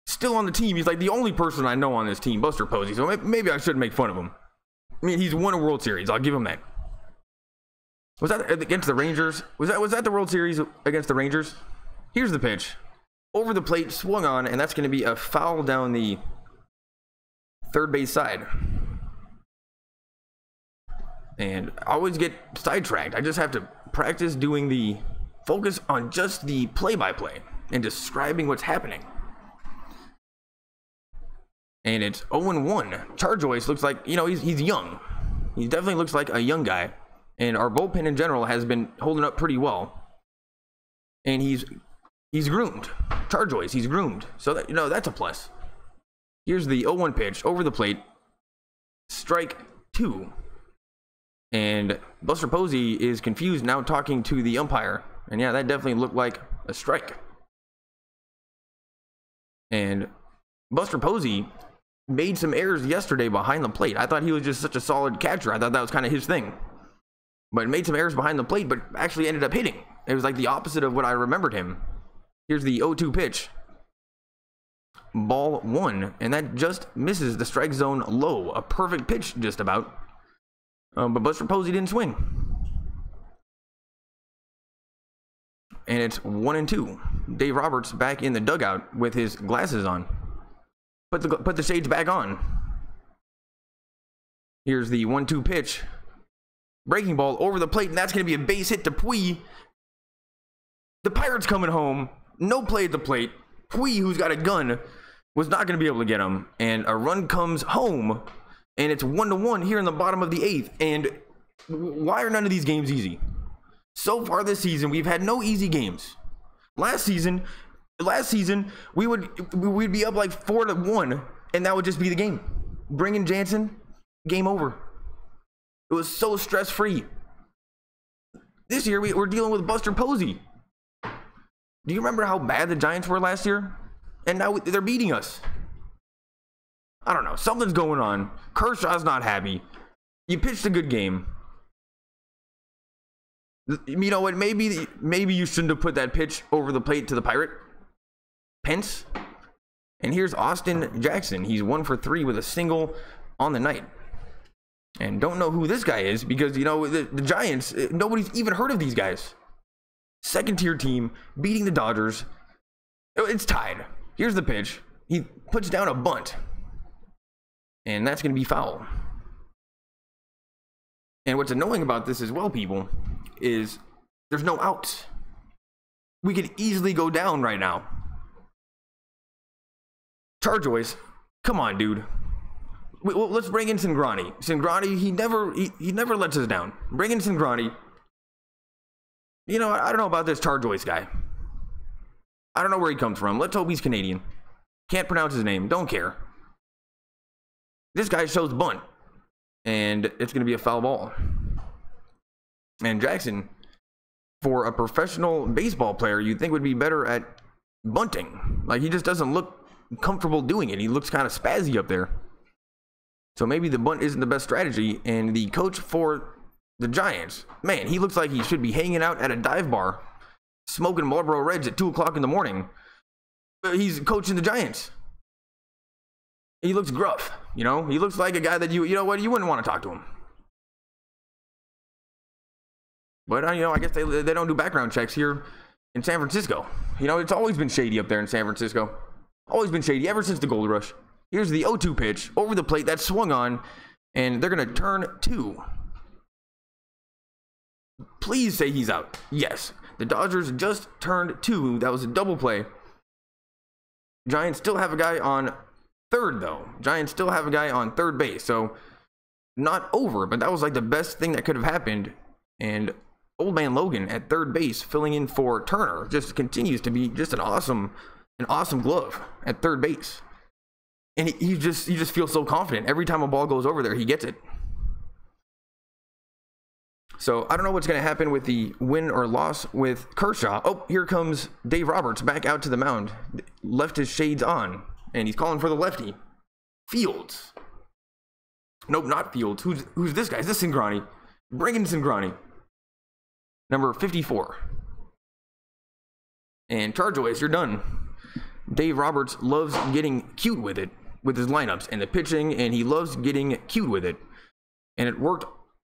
Still on the team. He's like the only person I know on this team, Buster Posey. So maybe I shouldn't make fun of him. I mean, he's won a World Series. I'll give him that. Was that against the Rangers? Was that the World Series against the Rangers? Here's the pitch. Over the plate, swung on, and that's going to be a foul down the third base side. And I always get sidetracked. I just have to practice doing the focus on just the play-by-play and describing what's happening. And it's 0-1. Charjois looks like, you know, he's young. He definitely looks like a young guy. And our bullpen in general has been holding up pretty well. And he's groomed. Charjois, he's groomed. So that, you know, that's a plus. Here's the 0-1 pitch over the plate. Strike 2. And Buster Posey is confused now, talking to the umpire. And yeah, that definitely looked like a strike. And Buster Posey made some errors yesterday behind the plate. I thought he was just such a solid catcher. I thought that was kind of his thing. But made some errors behind the plate, but actually ended up hitting. It was like the opposite of what I remembered him. Here's the 0-2 pitch. Ball 1, and that just misses the strike zone low. A perfect pitch, just about. But Buster Posey didn't swing. And it's 1-2. Dave Roberts back in the dugout with his glasses on. Put the shades back on. Here's the 1-2 pitch. Breaking ball over the plate, and that's going to be a base hit to Puig. The Pirates coming home. No play at the plate. Puig, who's got a gun, was not going to be able to get him. And a run comes home, and it's 1-1 here in the bottom of the 8th. And why are none of these games easy? So far this season, we've had no easy games. Last season, we'd be up like 4-1, and that would just be the game. Bring in Jansen, game over. It was so stress-free. This year, we're dealing with Buster Posey. Do you remember how bad the Giants were last year? And now they're beating us. I don't know. Something's going on. Kershaw's not happy. You pitched a good game. You know what? Maybe you shouldn't have put that pitch over the plate to the Pirate. Pence. And here's Austin Jackson. He's 1 for 3 with a single on the night. And don't know who this guy is because, you know, the Giants, nobody's even heard of these guys. Second tier team beating the Dodgers. It's tied. Here's the pitch. He puts down a bunt. And that's going to be foul. And what's annoying about this as well, people, is there's no outs. We could easily go down right now. Charjois, come on, dude. Well, let's bring in Cingrani. Cingrani, he never lets us down. Bring in Cingrani. You know, I don't know about this Charjois guy. I don't know where he comes from. Let's hope he's Canadian. Can't pronounce his name. Don't care. This guy shows bunt. And it's going to be a foul ball. And Jackson, for a professional baseball player, you'd think would be better at bunting. Like, he just doesn't look comfortable doing it. He looks kind of spazzy up there. So maybe the bunt isn't the best strategy. And the coach for the Giants, man, he looks like he should be hanging out at a dive bar, smoking Marlboro Reds at 2 o'clock in the morning. But he's coaching the Giants. He looks gruff, you know? He looks like a guy that you know what, you wouldn't want to talk to him. But, you know, I guess they don't do background checks here in San Francisco. You know, it's always been shady up there in San Francisco. Always been shady ever since the Gold Rush. Here's the 0-2 pitch over the plate that swung on, and they're going to turn 2. Please say he's out. Yes. The Dodgers just turned 2. That was a double play. Giants still have a guy on third, though. Giants still have a guy on third base. So, not over, but that was like the best thing that could have happened. And old man Logan at third base, filling in for Turner, just continues to be just an awesome glove at third base. And he just feels so confident. Every time a ball goes over there, he gets it. So I don't know what's going to happen with the win or loss with Kershaw. Oh, here comes Dave Roberts back out to the mound. Left his shades on, and he's calling for the lefty. Fields. Nope, not Fields. Who's this guy? Is this Cingrani? Bring in Cingrani. Number 54. And Chargeaways, you're done. Dave Roberts loves getting cute with it, with his lineups and the pitching, and he loves getting cute with it. And it worked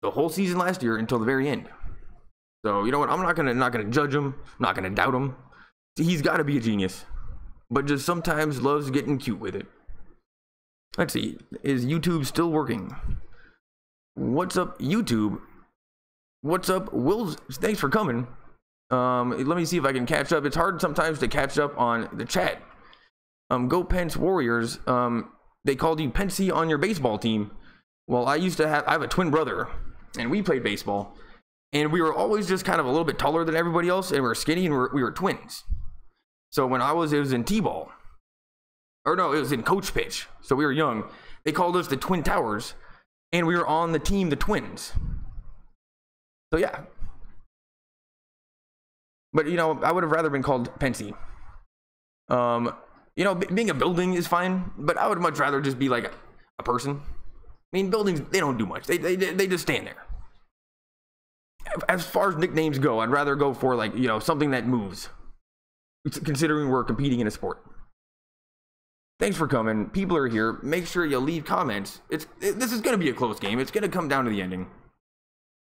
the whole season last year until the very end. So, you know what? I'm not gonna judge him. I'm not gonna doubt him. He's got to be a genius, but just sometimes loves getting cute with it. Let's see. Is YouTube still working? What's up, YouTube? What's up, Will? Thanks for coming. Let me see if I can catch up. It's hard sometimes to catch up on the chat. Go Pence Warriors. They called you Pensy on your baseball team. Well, I have a twin brother, and we played baseball, and we were always just kind of a little bit taller than everybody else, and we were skinny, and we were twins. So when it was in T-ball, or no, it was in coach pitch. So we were young. They called us the Twin Towers, and we were on the team, the Twins. So yeah. But, you know, I would have rather been called Pensy. You know, being a building is fine, but I would much rather just be like a person. I mean, buildings, they don't do much. They just stand there. As far as nicknames go, I'd rather go for, like, you know, something that moves, considering we're competing in a sport. Thanks for coming. People are here. Make sure you leave comments. This is going to be a close game. It's going to come down to the ending.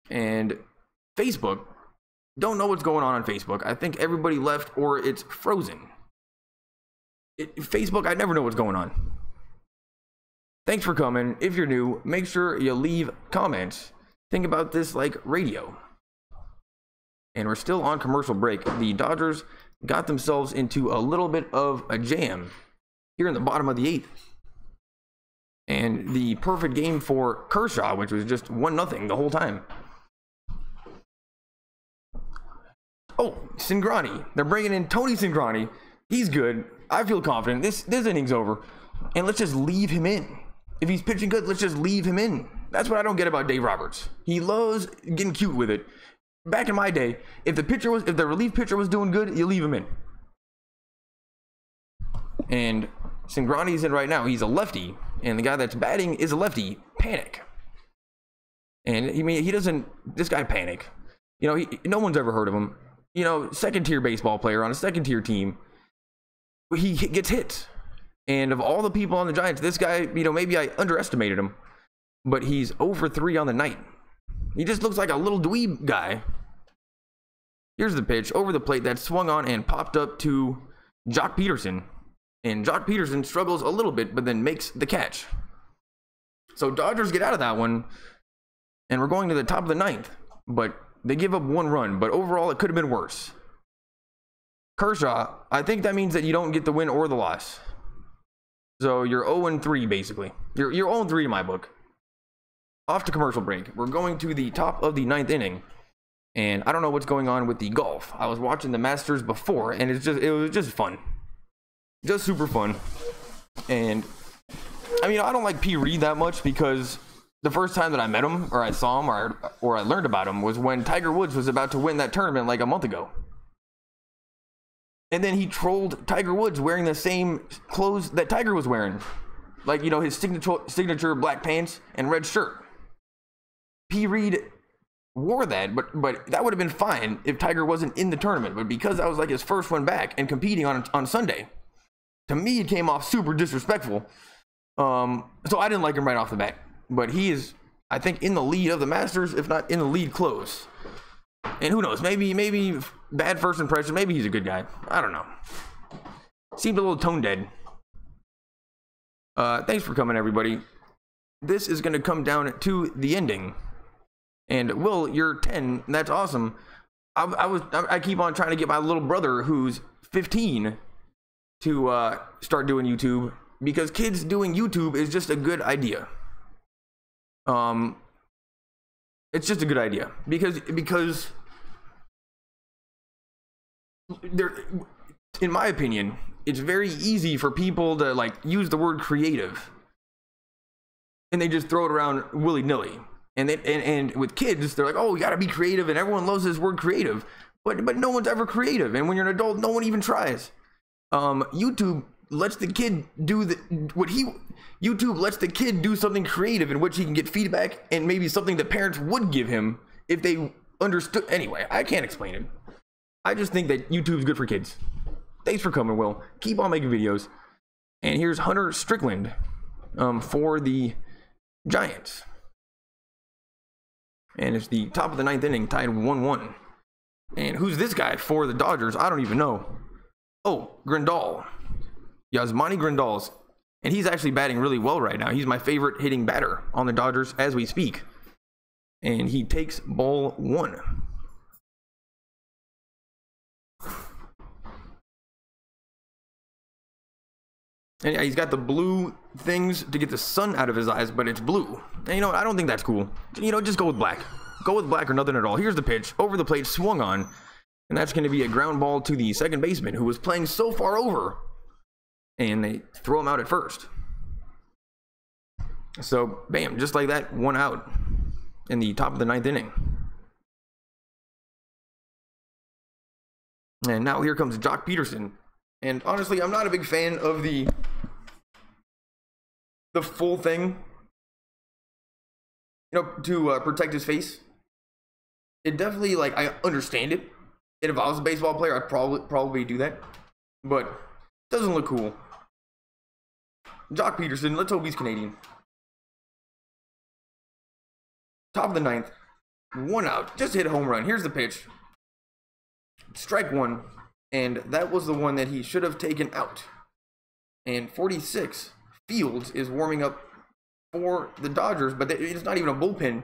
And Facebook, don't know what's going on Facebook. I think everybody left or it's frozen. Facebook, I never know what's going on. Thanks for coming. If you're new, make sure you leave comments. Think about this like radio. And we're still on commercial break. The Dodgers got themselves into a little bit of a jam here in the bottom of the 8th. And the perfect game for Kershaw, which was just 1-0 the whole time. Oh, Cingrani. They're bringing in Tony Cingrani. He's good. I feel confident. This inning's over. And let's just leave him in. If he's pitching good, let's just leave him in. That's what I don't get about Dave Roberts. He loves getting cute with it. Back in my day, if the relief pitcher was doing good, you leave him in. And Cingrani's in right now. He's a lefty, and the guy that's batting is a lefty. Panic. And he doesn't. This guy Panic. You know, no one's ever heard of him. You know, second-tier baseball player on a second-tier team. He gets hits. And of all the people on the Giants, this guy, you know, maybe I underestimated him, but he's 0 for 3 on the night. He just looks like a little dweeb guy. Here's the pitch over the plate that swung on and popped up to Jock Peterson. And Jock Peterson struggles a little bit, but then makes the catch. So Dodgers get out of that one, and we're going to the top of the 9th. But they give up 1 run, but overall it could have been worse. Kershaw, I think that means that you don't get the win or the loss. So you're 0-3 basically. You're 0-3 in my book. Off to commercial break. We're going to the top of the 9th inning. And I don't know what's going on with the golf. I was watching the Masters before, and it was just fun. Just super fun. And I mean, I don't like P. Reed that much because the first time that I met him or I saw him or I learned about him was when Tiger Woods was about to win that tournament like a month ago. And then he trolled Tiger Woods wearing the same clothes that Tiger was wearing. Like, you know, his signature black pants and red shirt. P. Reed wore that, but that would have been fine if Tiger wasn't in the tournament. But because that was like his first one back and competing on Sunday, to me it came off super disrespectful. So I didn't like him right off the bat. But he is, I think, in the lead of the Masters, if not in the lead close. And who knows, maybe bad first impression, maybe he's a good guy. I don't know. Seemed a little tone dead. Thanks for coming, everybody. This is going to come down to the ending. And Will, you're 10. That's awesome. I keep on trying to get my little brother, who's 15, to start doing YouTube, because kids doing YouTube is just a good idea. It's just a good idea because there, in my opinion, it's very easy for people to like use the word creative and they just throw it around willy-nilly. And with kids, they're like, oh, you got to be creative, and everyone loves this word creative, but no one's ever creative. And when you're an adult, no one even tries. YouTube lets the kid do YouTube lets the kid do something creative in which he can get feedback and maybe something that parents would give him if they understood. Anyway, I can't explain it. I just think that YouTube's good for kids. Thanks for coming, Will. Keep on making videos. And here's Hunter Strickland for the Giants. And it's the top of the 9th inning, tied 1-1. And who's this guy for the Dodgers? I don't even know. Oh, Grandal. Yasmani Grandal's. And he's actually batting really well right now. He's my favorite hitting batter on the Dodgers as we speak. And he takes ball 1. And yeah, he's got the blue things to get the sun out of his eyes, but it's blue. And you know what? I don't think that's cool. You know, just go with black. Go with black or nothing at all. Here's the pitch. Over the plate, swung on. And that's going to be a ground ball to the second baseman, who was playing so far over. And they throw him out at first. So, bam, just like that, 1 out in the top of the 9th inning. And now here comes Jock Peterson. And honestly, I'm not a big fan of the full thing, you know, to protect his face. It definitely, like, I understand it. And if I was a baseball player, I'd probably do that. But it doesn't look cool. Jock Peterson, let's hope he's Canadian. Top of the 9th, 1 out, just hit a home run. Here's the pitch. Strike 1. And that was the one that he should have taken out. And 46, Fields is warming up for the Dodgers, but it's not even a bullpen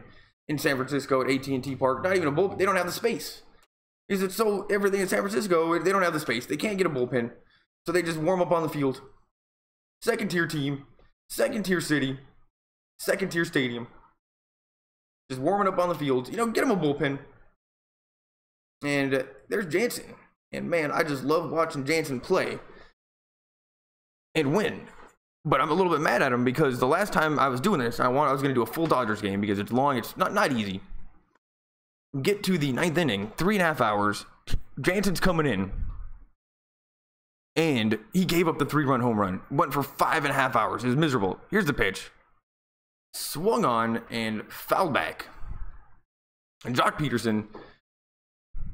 in San Francisco at AT&T Park. Not even a bullpen. They don't have the space. Because it's so everything in San Francisco, they don't have the space. They can't get a bullpen. So they just warm up on the field. Second tier team, second tier city, second tier stadium. Just warming up on the field. You know, get him a bullpen. And there's Jansen. And man, I just love watching Jansen play and win. But I'm a little bit mad at him because the last time I was doing this, I was going to do a full Dodgers game because it's long. It's not easy. Get to the 9th inning, 3.5 hours. Jansen's coming in. And he gave up the 3-run home run. Went for 5.5 hours. It was miserable. Here's the pitch. Swung on and fouled back. And Jock Peterson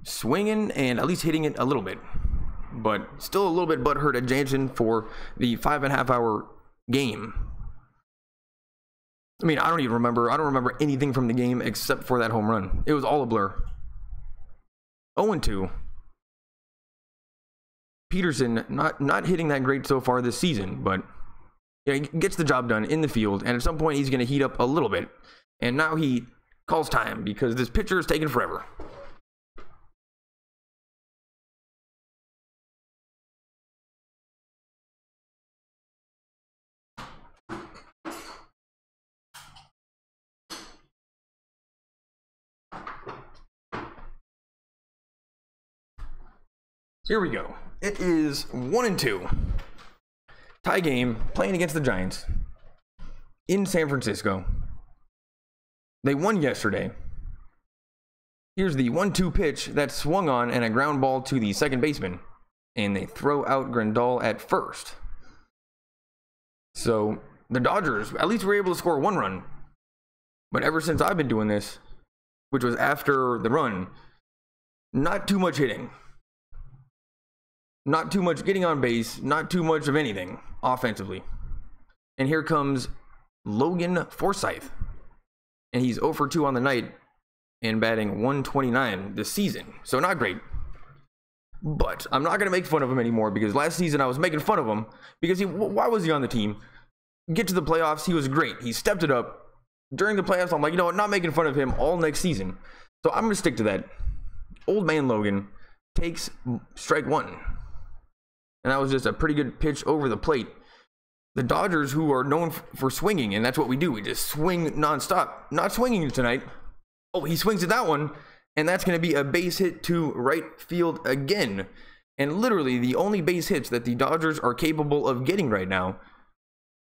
swinging and at least hitting it a little bit, but still a little bit butthurt at Jansen for the 5.5 hour game. I mean, I don't remember anything from the game except for that home run. It was all a blur. 0-2. Peterson not hitting that great so far this season, but yeah, he gets the job done in the field, and at some point he's going to heat up a little bit. And now he calls time because this pitcher is taking forever. Here we go. It is 1-2. Tie game, playing against the Giants in San Francisco. They won yesterday. Here's the 1-2 pitch that swung on and a ground ball to the second baseman. And they throw out Grandal at first. So the Dodgers at least were able to score 1 run. But ever since I've been doing this, which was after the run, not too much hitting. Not too much getting on base, not too much of anything offensively. And here comes Logan Forsythe. And he's 0 for 2 on the night and batting 129 this season. So not great. But I'm not going to make fun of him anymore because last season I was making fun of him because why was he on the team? Get to the playoffs, he was great. He stepped it up. During the playoffs, I'm like, you know what, not making fun of him all next season. So I'm going to stick to that. Old man Logan takes strike 1. And that was just a pretty good pitch over the plate. The Dodgers, who are known for swinging, and that's what we do. We just swing nonstop. Not swinging tonight. Oh, he swings at that one. And that's going to be a base hit to right field again. And literally the only base hits that the Dodgers are capable of getting right now,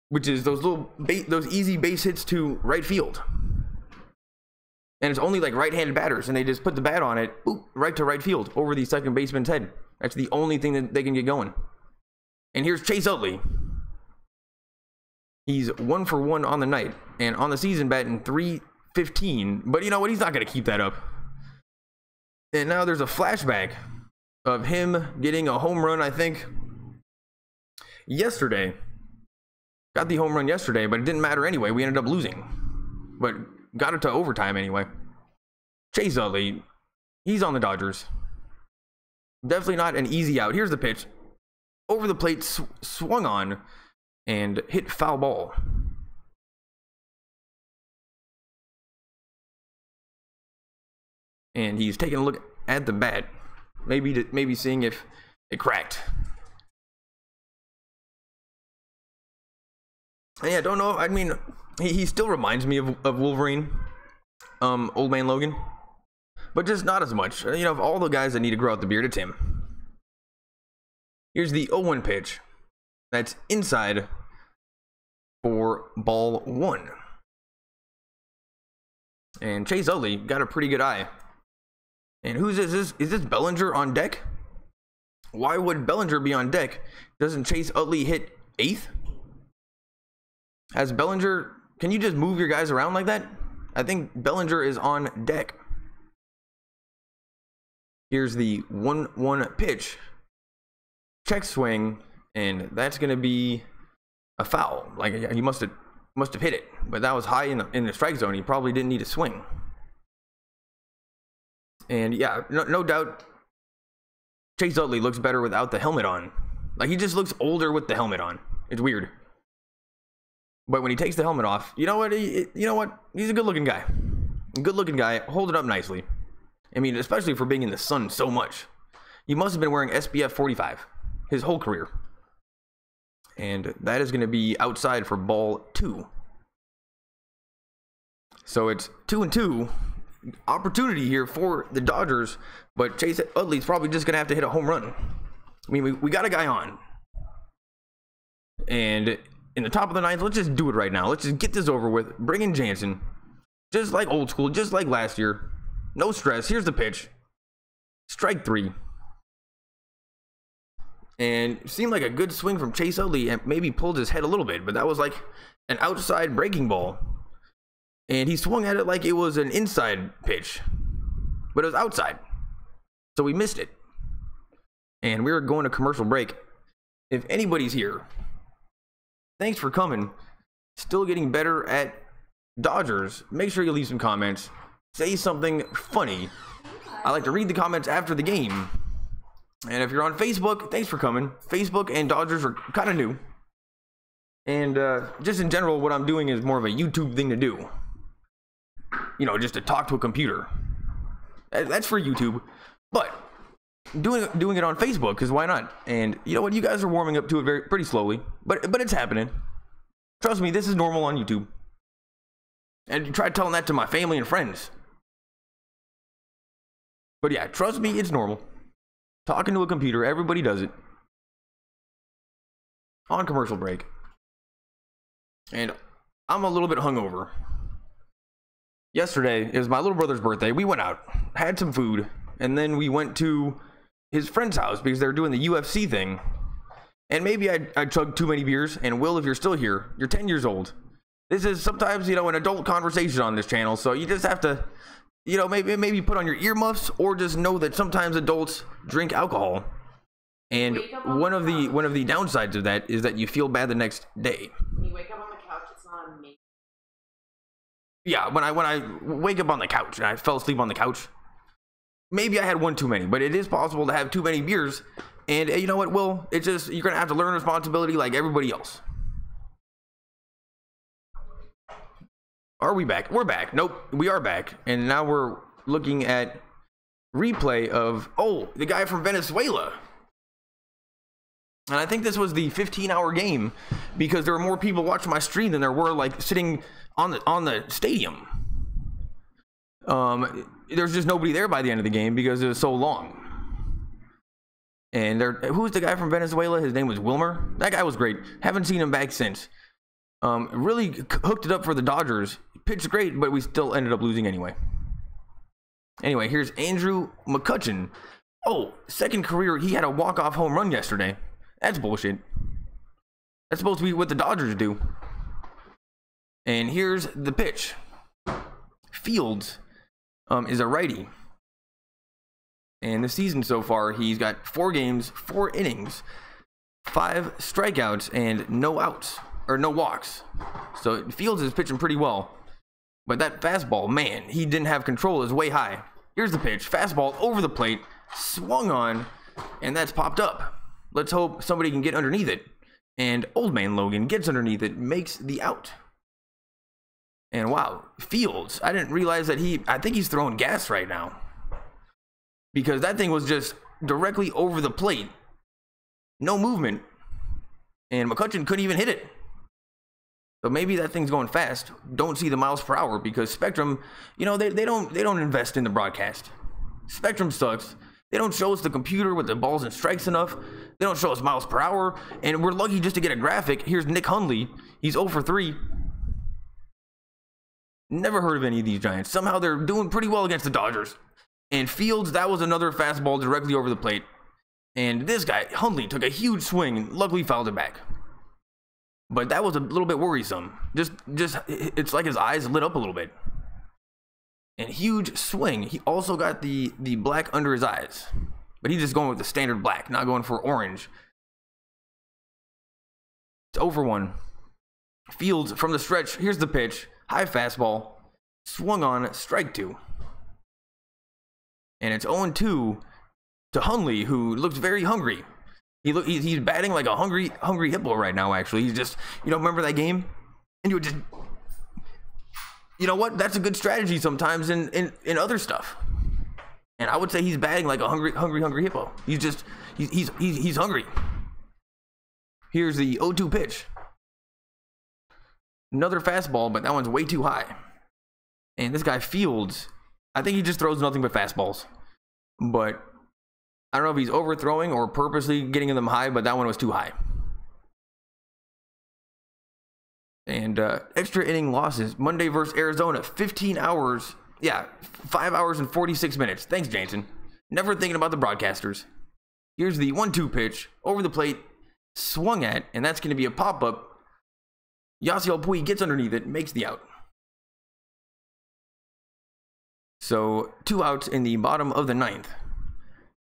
which is those easy base hits to right field. And it's only like right-handed batters, and they just put the bat on it, boop, right to right field, over the second baseman's head. That's the only thing that they can get going. And here's Chase Utley. He's 1 for 1 on the night, and on the season batting .315. But you know what? He's not going to keep that up. And now there's a flashback of him getting a home run, I think, yesterday. Got the home run yesterday, but it didn't matter anyway. We ended up losing. But got it to overtime anyway. Chase Utley, he's on the Dodgers. Definitely not an easy out. Here's the pitch. Over the plate, swung on, and hit foul ball. And he's taking a look at the bat. Maybe seeing if it cracked. And yeah, don't know. I mean, he still reminds me of Wolverine, Old Man Logan, but just not as much. You know, of all the guys that need to grow out the beard, it's him. Here's the 0-1 pitch. That's inside for ball 1. And Chase Utley got a pretty good eye. And who's this? Is this Bellinger on deck? Why would Bellinger be on deck? Doesn't Chase Utley hit 8th? Has Bellinger... Can you just move your guys around like that? I think Bellinger is on deck. Here's the 1-1 pitch. Check swing, and that's going to be a foul. Like, he must have hit it, but that was high in the strike zone. He probably didn't need a swing. And yeah, no doubt Chase Utley looks better without the helmet on. Like, he just looks older with the helmet on. It's weird. But when he takes the helmet off, you know what? He's a good-looking guy. A good-looking guy, holding up nicely. I mean, especially for being in the sun so much. He must have been wearing SPF 45 his whole career. And that is going to be outside for ball 2. So it's 2-2. Opportunity here for the Dodgers, but Chase Utley's probably just going to have to hit a home run. I mean, we got a guy on. And in the top of the 9th, let's just do it right now. Let's just get this over with. Bring in Jansen. Just like old school, just like last year. No stress. Here's the pitch. Strike 3. And it seemed like a good swing from Chase Utley, and maybe pulled his head a little bit, but that was like an outside breaking ball. And he swung at it like it was an inside pitch, but it was outside. So we missed it. And we were going to commercial break. If anybody's here, thanks for coming. Still getting better at Dodgers. Make sure you leave some comments. Say something funny. I like to read the comments after the game. And if you're on Facebook, thanks for coming. Facebook and Dodgers are kind of new. And just in general, what I'm doing is more of a YouTube thing to do. You know, just to talk to a computer. That's for YouTube. But doing it on Facebook, because why not? And you know what? You guys are warming up to it pretty slowly. But it's happening. Trust me, this is normal on YouTube. And you try telling that to my family and friends. But yeah, trust me, it's normal. Talking to a computer, everybody does it. On commercial break. And I'm a little bit hungover. Yesterday, it was my little brother's birthday. We went out, had some food, and then we went to his friend's house because they were doing the UFC thing. And maybe I chugged too many beers. And Will, if you're still here, you're 10 years old. This is sometimes, you know, an adult conversation on this channel. So you just have to, you know, maybe put on your earmuffs, or just know that sometimes adults drink alcohol. And one of the downsides of that is that you feel bad the next day. When you wake up on the couch, it's not amazing. Yeah, when I wake up on the couch and I fell asleep on the couch, maybe I had one too many, but it is possible to have too many beers. And you know what, Will? It's just, you're going to have to learn responsibility like everybody else. Are we back? We're back. Nope, we are back. And now we're looking at replay of, oh, the guy from Venezuela. And I think this was the 15-hour game because there were more people watching my stream than there were like sitting on the stadium. There's just nobody there by the end of the game because it was so long. And who's the guy from Venezuela? His name was Wilmer. That guy was great. Haven't seen him back since. Really hooked it up for the Dodgers. Pitched great, but we still ended up losing anyway. Anyway, here's Andrew McCutchen. Oh, second career, he had a walk-off home run yesterday. That's bullshit. That's supposed to be what the Dodgers do. And here's the pitch. Fields is a righty. And the season so far, he's got 4 games, 4 innings, 5 strikeouts, and no outs, or no walks. So Fields is pitching pretty well. But that fastball, man, he didn't have control. It was way high. Here's the pitch. Fastball over the plate, swung on, and that's popped up. Let's hope somebody can get underneath it. And Old Man Logan gets underneath it, makes the out. And wow, Fields, I didn't realize that I think he's throwing gas right now. Because that thing was just directly over the plate. No movement. And McCutchen couldn't even hit it. So maybe that thing's going fast. Don't see the miles per hour because Spectrum, you know, they don't invest in the broadcast. Spectrum sucks. They don't show us the computer with the balls and strikes enough. They don't show us miles per hour. And we're lucky just to get a graphic. Here's Nick Hundley. He's 0 for 3. Never heard of any of these Giants. Somehow they're doing pretty well against the Dodgers. And Fields, that was another fastball directly over the plate. And this guy, Hundley, took a huge swing and luckily fouled it back. But that was a little bit worrisome. Just it's like his eyes lit up a little bit. And huge swing. He also got the black under his eyes. But he's just going with the standard black, not going for orange. It's 0 for 1. Fields from the stretch. Here's the pitch. High fastball. Swung on. Strike 2. And it's 0-2 to Hundley, who looks very hungry. He's batting like a hungry hippo right now, actually. He's just, you know, remember that game? And you would just, you know what? That's a good strategy sometimes in other stuff. And I would say he's batting like a hungry hippo. He's hungry. Here's the 0-2 pitch. Another fastball, but that one's way too high. And this guy Fields, I think he just throws nothing but fastballs. But I don't know if he's overthrowing or purposely getting them high, but that one was too high. And extra inning losses. Monday versus Arizona, 15 hours. Yeah, 5 hours and 46 minutes. Thanks, Jansen. Never thinking about the broadcasters. Here's the 1-2 pitch. Over the plate. Swung at, and that's going to be a pop-up. Yasiel Puig gets underneath it, makes the out. So 2 outs in the bottom of the 9th.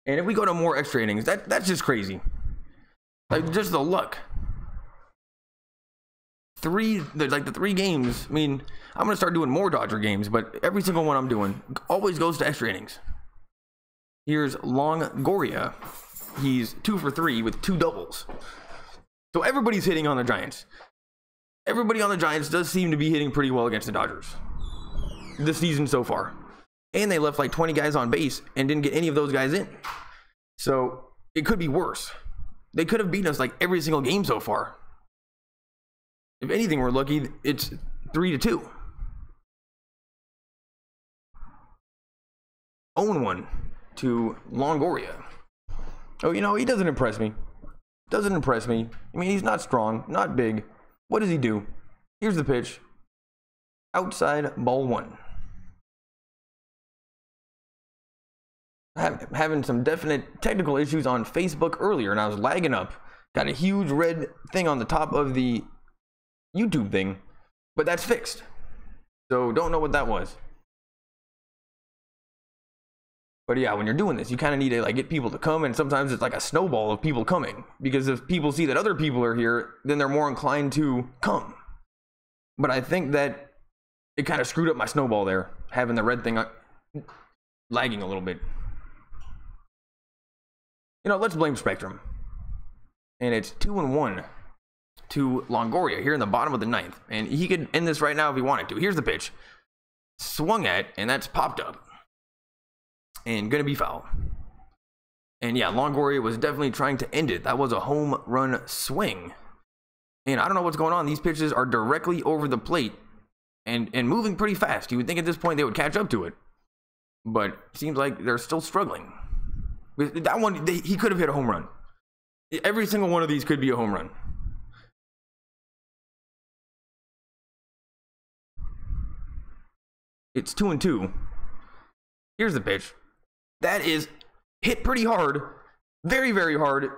And if we go to more extra innings, that's just crazy. Like, just the luck. The 3 games, I mean, I'm going to start doing more Dodger games, but every single one I'm doing always goes to extra innings. Here's Longoria. He's 2 for 3 with 2 doubles. So everybody's hitting on the Giants. Everybody on the Giants does seem to be hitting pretty well against the Dodgers this season so far. And they left like 20 guys on base and didn't get any of those guys in. So it could be worse. They could have beaten us like every single game so far. If anything, we're lucky it's 3-2. 0-1 to Longoria. Oh, you know, he doesn't impress me. Doesn't impress me. I mean, he's not strong, not big. What does he do? Here's the pitch. Outside, ball 1. Having some definite technical issues on Facebook earlier, and I was lagging up. Got a huge red thing on the top of the YouTube thing, but that's fixed. So don't know what that was. But yeah, when you're doing this, you kind of need to like get people to come, and sometimes it's like a snowball of people coming, because if people see that other people are here, then they're more inclined to come. But I think that it kind of screwed up my snowball there, having the red thing lagging a little bit. You know, let's blame Spectrum. And it's 2-1 to Longoria here in the bottom of the 9th. And he could end this right now if he wanted to. Here's the pitch. Swung at, and that's popped up. And gonna be foul. And yeah, Longoria was definitely trying to end it. That was a home run swing. And I don't know what's going on. These pitches are directly over the plate and moving pretty fast. You would think at this point they would catch up to it. But it seems like they're still struggling. That one, he could have hit a home run. Every single one of these could be a home run. It's 2-2. Here's the pitch. That is hit pretty hard. Very, very hard.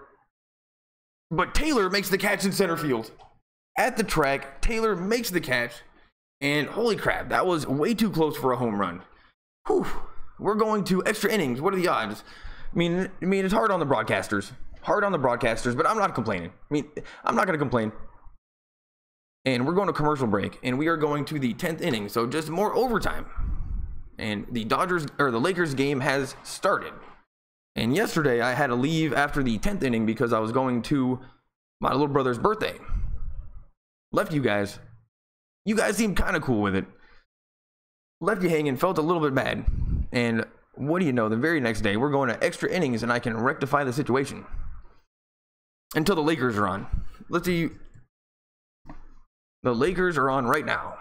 But Taylor makes the catch in center field. At the track, Taylor makes the catch. And holy crap, that was way too close for a home run. Whew. We're going to extra innings. What are the odds? I mean, it's hard on the broadcasters. Hard on the broadcasters, but I'm not complaining. I'm not going to complain. And we're going to commercial break, and we are going to the 10th inning, so just more overtime. And the Lakers game has started. And yesterday I had to leave after the 10th inning because I was going to my little brother's birthday. Left you guys. You guys seemed kind of cool with it. Left you hanging, felt a little bit bad. And what do you know, the very next day we're going to extra innings and I can rectify the situation. Until the Lakers are on. Let's see. The Lakers are on right now.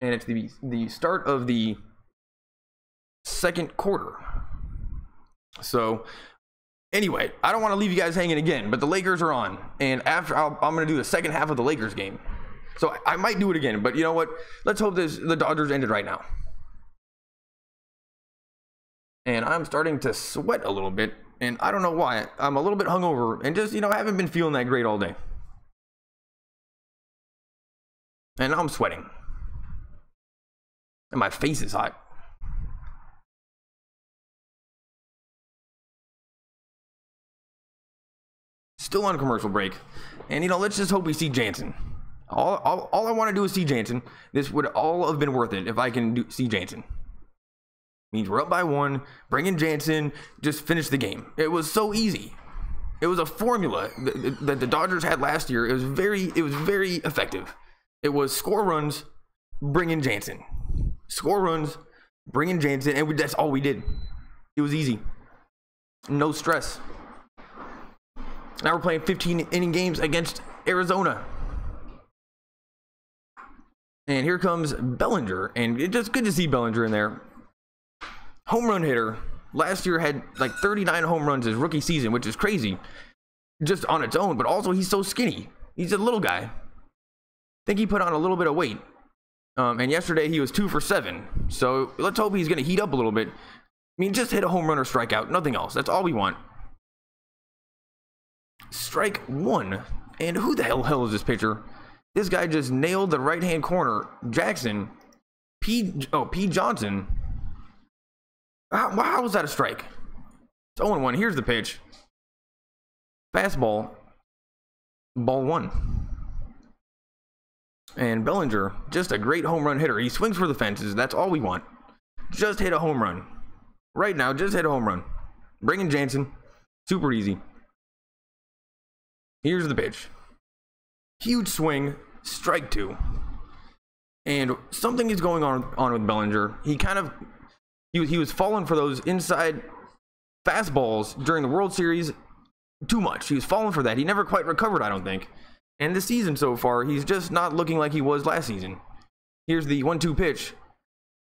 And it's the start of the second quarter. So, anyway, I don't want to leave you guys hanging again, but the Lakers are on. And after, I'm going to do the second half of the Lakers game. So, I might do it again, but you know what? Let's hope the Dodgers ended right now. And I'm starting to sweat a little bit, and I don't know why. I'm a little bit hungover, and just, I haven't been feeling that great all day. And now I'm sweating. And my face is hot. Still on commercial break. And, let's just hope we see Jansen. All I want to do is see Jansen. This would all have been worth it if I can see Jansen. Means we're up by 1. Bring in Jansen. Just finish the game. It was so easy. It was a formula that the Dodgers had last year. It was very effective. It was score runs, bring in Jansen. Score runs, bring in Jansen, and that's all we did. It was easy. No stress. Now we're playing 15-inning games against Arizona. And here comes Bellinger, and it's just good to see Bellinger in there. Home run hitter. Last year had like 39 home runs his rookie season, which is crazy. Just on its own, but also he's so skinny. He's a little guy. I think he put on a little bit of weight. And yesterday he was 2 for 7. So let's hope he's going to heat up a little bit. Just hit a home run or strike out. Nothing else. That's all we want. Strike 1. And who the hell is this pitcher? This guy just nailed the right-hand corner. Jackson. P. Johnson. How was that a strike? It's 0-1. Here's the pitch. Fastball. Ball 1. And Bellinger, just a great home run hitter. He swings for the fences. That's all we want. Just hit a home run. Right now, just hit a home run. Bring in Jansen. Super easy. Here's the pitch. Huge swing. Strike 2. And something is going on with Bellinger. He was falling for those inside fastballs during the World Series too much. He was falling for that. He never quite recovered, I don't think. And this season so far, he's just not looking like he was last season. Here's the 1-2 pitch.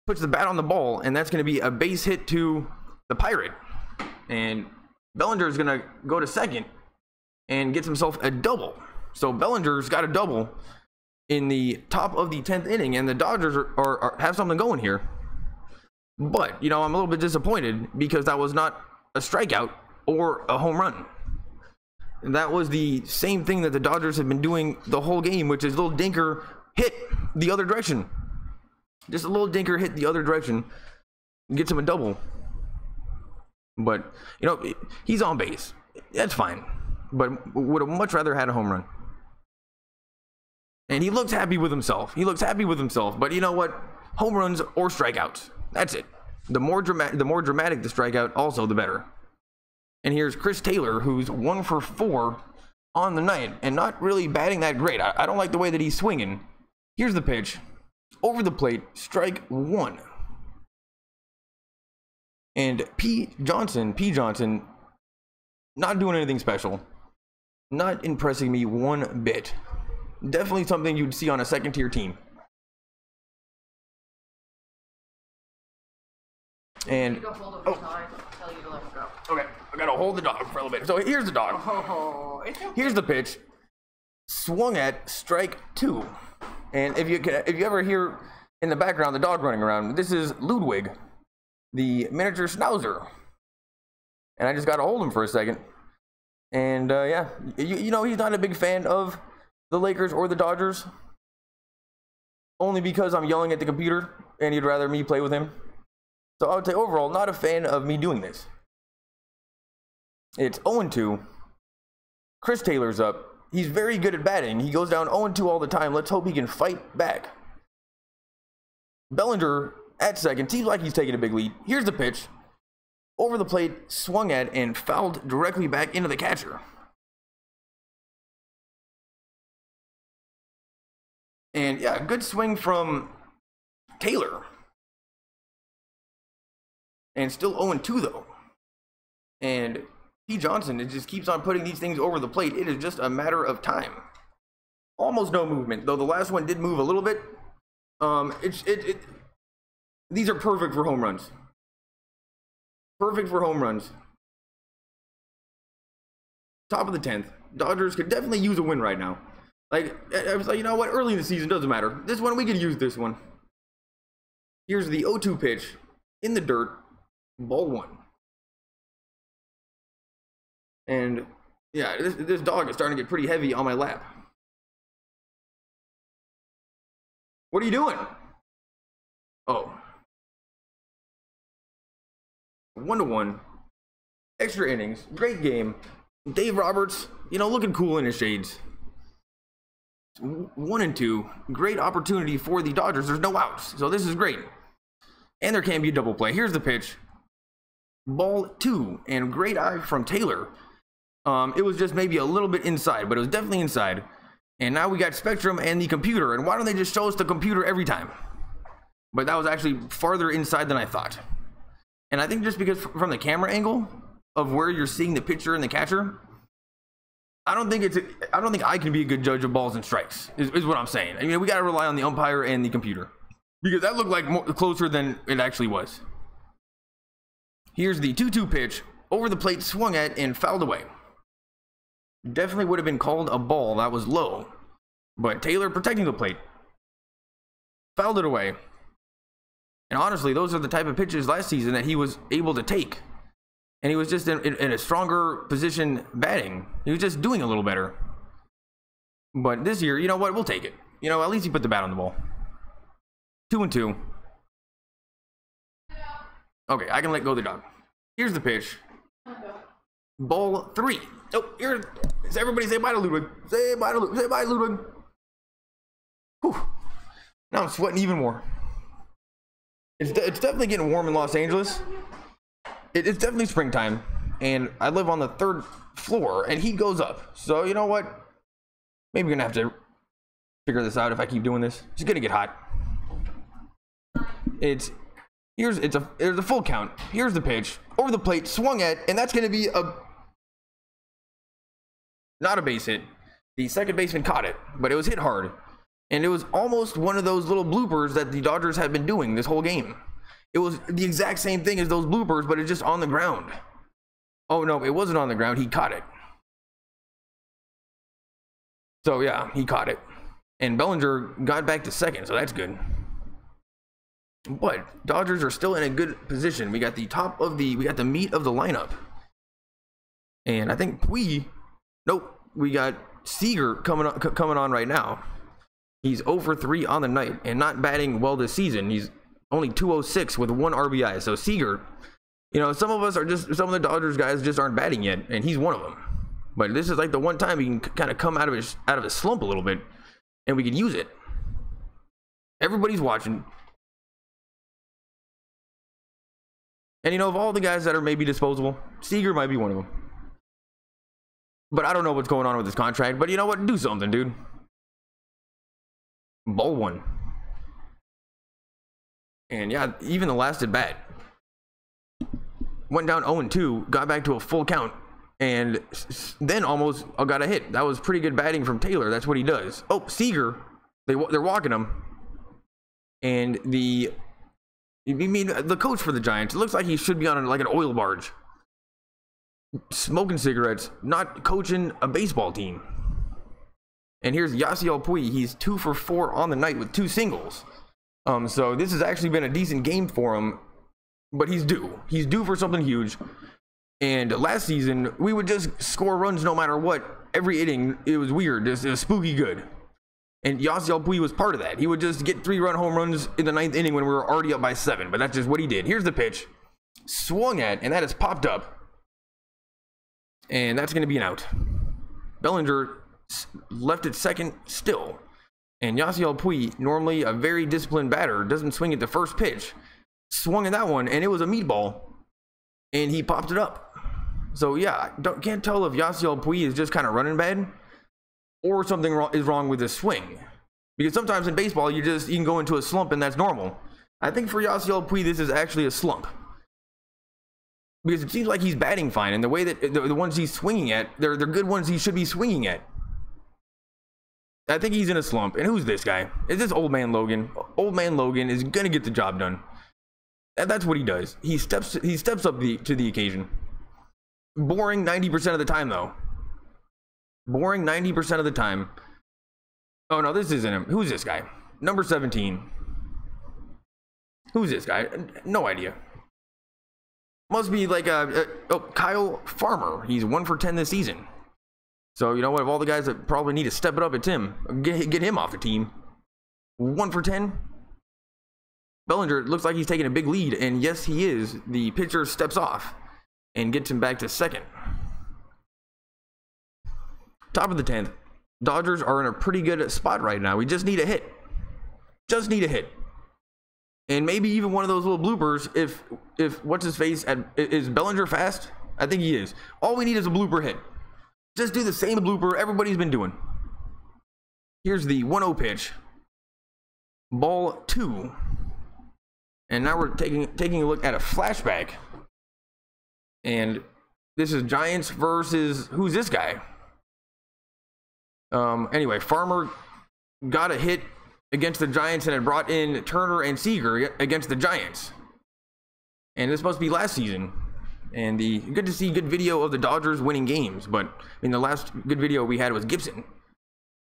Puts the bat on the ball, and that's going to be a base hit to the Pirate. And Bellinger is going to go to second and gets himself a double. So Bellinger's got a double in the top of the 10th inning, and the Dodgers have something going here. But, I'm a little bit disappointed because that was not a strikeout or a home run. And that was the same thing that the Dodgers have been doing the whole game, which is a little dinker hit the other direction. Just a little dinker hit the other direction. Gets him a double. But, he's on base. That's fine. But would have much rather had a home run. And he looks happy with himself. But you know what? Home runs or strikeouts. That's it. The more dramatic the strikeout, also the better. And here's Chris Taylor, who's 1 for 4 on the night and not really batting that great. I don't like the way that he's swinging. Here's the pitch. Over the plate, strike 1. And P. Johnson, not doing anything special. Not impressing me one bit. Definitely something you'd see on a second-tier team. And Go hold over the dog. Tell you to let him go. Okay, I gotta hold the dog for a little bit. So here's the dog. Oh, it's okay. Here's the pitch. Swung at strike 2. And if you ever hear in the background the dog running around, this is Ludwig. the miniature schnauzer. And I just got to hold him for a second. And yeah, you know, he's not a big fan of the Lakers or the Dodgers. Only because I'm yelling at the computer and he'd rather me play with him. So I would say overall, not a fan of me doing this. It's 0-2. Chris Taylor's up. He's very good at batting. He goes down 0-2 all the time. Let's hope he can fight back. Bellinger at second. Seems like he's taking a big lead. Here's the pitch. Over the plate, swung at, and fouled directly back into the catcher. And yeah, good swing from Taylor. And still 0-2 though. And P. Johnson, it just keeps on putting these things over the plate. It is just a matter of time. Almost no movement, though the last one did move a little bit. These are perfect for home runs. Perfect for home runs. Top of the 10th. Dodgers could definitely use a win right now. Like, I was like, you know what? Early in the season, doesn't matter. This one, we could use this one. Here's the 0-2 pitch. In the dirt. Ball 1. And, yeah, this dog is starting to get pretty heavy on my lap. What are you doing? Oh. 1-1. Extra innings. Great game. Dave Roberts, you know, looking cool in his shades. 1-2. Great opportunity for the Dodgers. There's no outs, so this is great. And there can be a double play. Here's the pitch. Ball 2. And great eye from Taylor. It was just maybe a little bit inside, but it was definitely inside. And now we got Spectrum and the computer. And why don't they just show us the computer every time? But that was actually farther inside than I thought. And I think just because from the camera angle of where you're seeing the pitcher and the catcher, I don't think I can be a good judge of balls and strikes, is what I'm saying. I mean, we got to rely on the umpire and the computer. Because that looked like closer than it actually was. Here's the 2-2 pitch. Over the plate, swung at, and fouled away. Definitely would have been called a ball. That was low. But Taylor protecting the plate. Fouled it away. And honestly, those are the type of pitches last season that he was able to take. And he was just in a stronger position batting. He was just doing a little better. But this year, you know what? We'll take it. You know, at least he put the bat on the ball. 2-2. Okay, I can let go of the dog. Here's the pitch. Ball 3. Oh, here. Everybody say bye to Ludwig. Say bye to Ludwig. Say bye, Ludwig. Whew. Now I'm sweating even more. It's definitely getting warm in Los Angeles. It's definitely springtime. And I live on the 3rd floor, and heat goes up. So, you know what? Maybe we're going to have to figure this out if I keep doing this. It's going to get hot. There's a full count. Here's the pitch. Over the plate, swung at, and that's going to be not a base hit. The second baseman caught it, but it was hit hard. And it was almost one of those little bloopers that the Dodgers have been doing this whole game. It was the exact same thing as those bloopers, but it's just on the ground. Oh no, it wasn't on the ground. He caught it. So yeah, he caught it. And Bellinger got back to second, so that's good. But Dodgers are still in a good position. We got the meat of the lineup. And I think we got Seager coming on right now. He's 0 for 3 on the night and not batting well this season. He's only 206 with 1 RBI. So Seager, you know, some of the Dodgers guys just aren't batting yet, and he's one of them. But this is like the one time he can kind of come out of his slump a little bit, and we can use it. Everybody's watching. And you know, of all the guys that are maybe disposable, Seager might be one of them. But I don't know what's going on with his contract. But you know what? Do something, dude. Ball 1. And yeah, even the last at bat. Went down 0-2, got back to a full count, and then almost got a hit. That was pretty good batting from Taylor. That's what he does. Oh, Seager, they're walking him. And the coach for the Giants, it looks like he should be on like an oil barge. Smoking cigarettes, not coaching a baseball team. And here's Yasiel Puig. He's 2 for 4 on the night with 2 singles. So this has actually been a decent game for him. but he's due. He's due for something huge. And last season, we would just score runs no matter what. Every inning, it was weird. It was spooky good. And Yasiel Puig was part of that. He would just get 3-run home runs in the 9th inning when we were already up by 7. But that's just what he did. Here's the pitch. Swung at, and that is popped up. And that's going to be an out. Bellinger left at second still. And Yasiel Puig, normally a very disciplined batter, doesn't swing at the first pitch. Swung at that one, and it was a meatball. And he popped it up. So yeah, can't tell if Yasiel Puig is just kind of running bad or something is wrong with his swing. Because sometimes in baseball, you can go into a slump and that's normal. I think for Yasiel Puig, this is actually a slump. Because it seems like he's batting fine, and the way that the ones he's swinging at, they're good ones he should be swinging at. I think he's in a slump. And who's this guy? Is this old man Logan? Old man Logan is gonna get the job done. That's what he does. He steps up to the occasion. Boring 90% of the time, though. Boring 90% of the time. Oh, no, this isn't him. Who's this guy? Number 17. Who's this guy? No idea. Must be like Kyle Farmer. He's 1 for 10 this season. So, you know what? Of all the guys that probably need to step it up, it's him. Get him off the team. 1 for 10. Bellinger looks like he's taking a big lead. And yes, he is. The pitcher steps off and gets him back to second. Top of the 10th. Dodgers are in a pretty good spot right now. We just need a hit. Just need a hit. And maybe even one of those little bloopers if what's his face is Bellinger fast? I think he is. All we need is a blooper hit. Just do the same blooper everybody's been doing. Here's the 1-0 pitch. Ball 2. And now we're taking a look at a flashback. And this is Giants versus, who's this guy? Anyway, Farmer got a hit against the Giants and had brought in Turner and Seager against the Giants. And this must be last season. And good to see good video of the Dodgers winning games. But in the last good video we had was Gibson.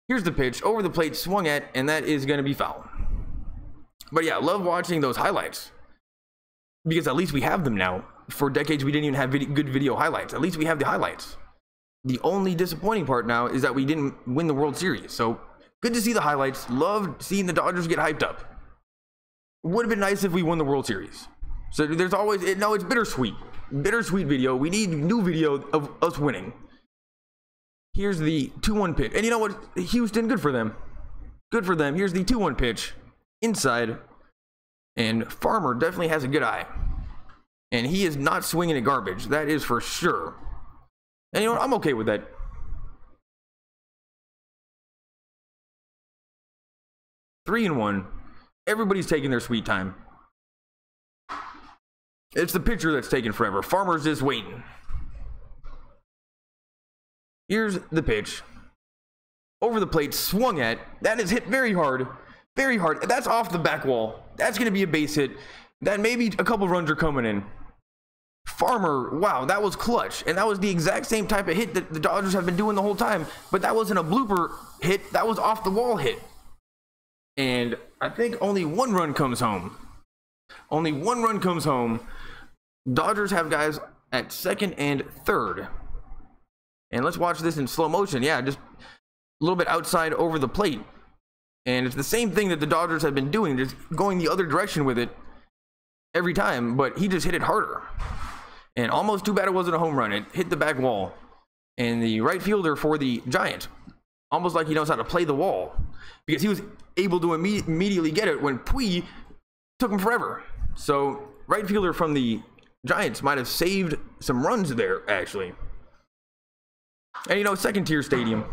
Here's the pitch, over the plate, swung at, and that is going to be foul. But yeah, love watching those highlights. Because at least we have them now. For decades, we didn't even have good video highlights. At least we have the highlights. The only disappointing part now is that we didn't win the World Series. So, good to see the highlights. Loved seeing the Dodgers get hyped up. Would have been nice if we won the World Series. So, there's always... it's bittersweet. Bittersweet video. We need new video of us winning. Here's the 2-1 pitch. And you know what? Houston, good for them. Good for them. Here's the 2-1 pitch. Inside. And Farmer definitely has a good eye. And he is not swinging at garbage. That is for sure. And you know what? I'm okay with that. 3-1. Everybody's taking their sweet time. It's the pitcher that's taking forever. Farmer's just waiting. Here's the pitch. Over the plate, swung at. That is hit very hard. Very hard. That's off the back wall. That's going to be a base hit. That maybe a couple runs are coming in. Farmer, wow, that was clutch. And that was the exact same type of hit that the Dodgers have been doing the whole time. But that wasn't a blooper hit. That was off the wall hit. And I think only 1 run comes home. Only 1 run comes home. Dodgers have guys at second and third. And let's watch this in slow motion. Yeah, just a little bit outside over the plate. And it's the same thing that the Dodgers have been doing, just going the other direction with it every time, but he just hit it harder. And almost too bad it wasn't a home run. It hit the back wall. And the right fielder for the Giants, almost like he knows how to play the wall, because he was able to immediately get it when Puig took him forever. So right fielder from the Giants might have saved some runs there, actually. And you know, second tier stadium,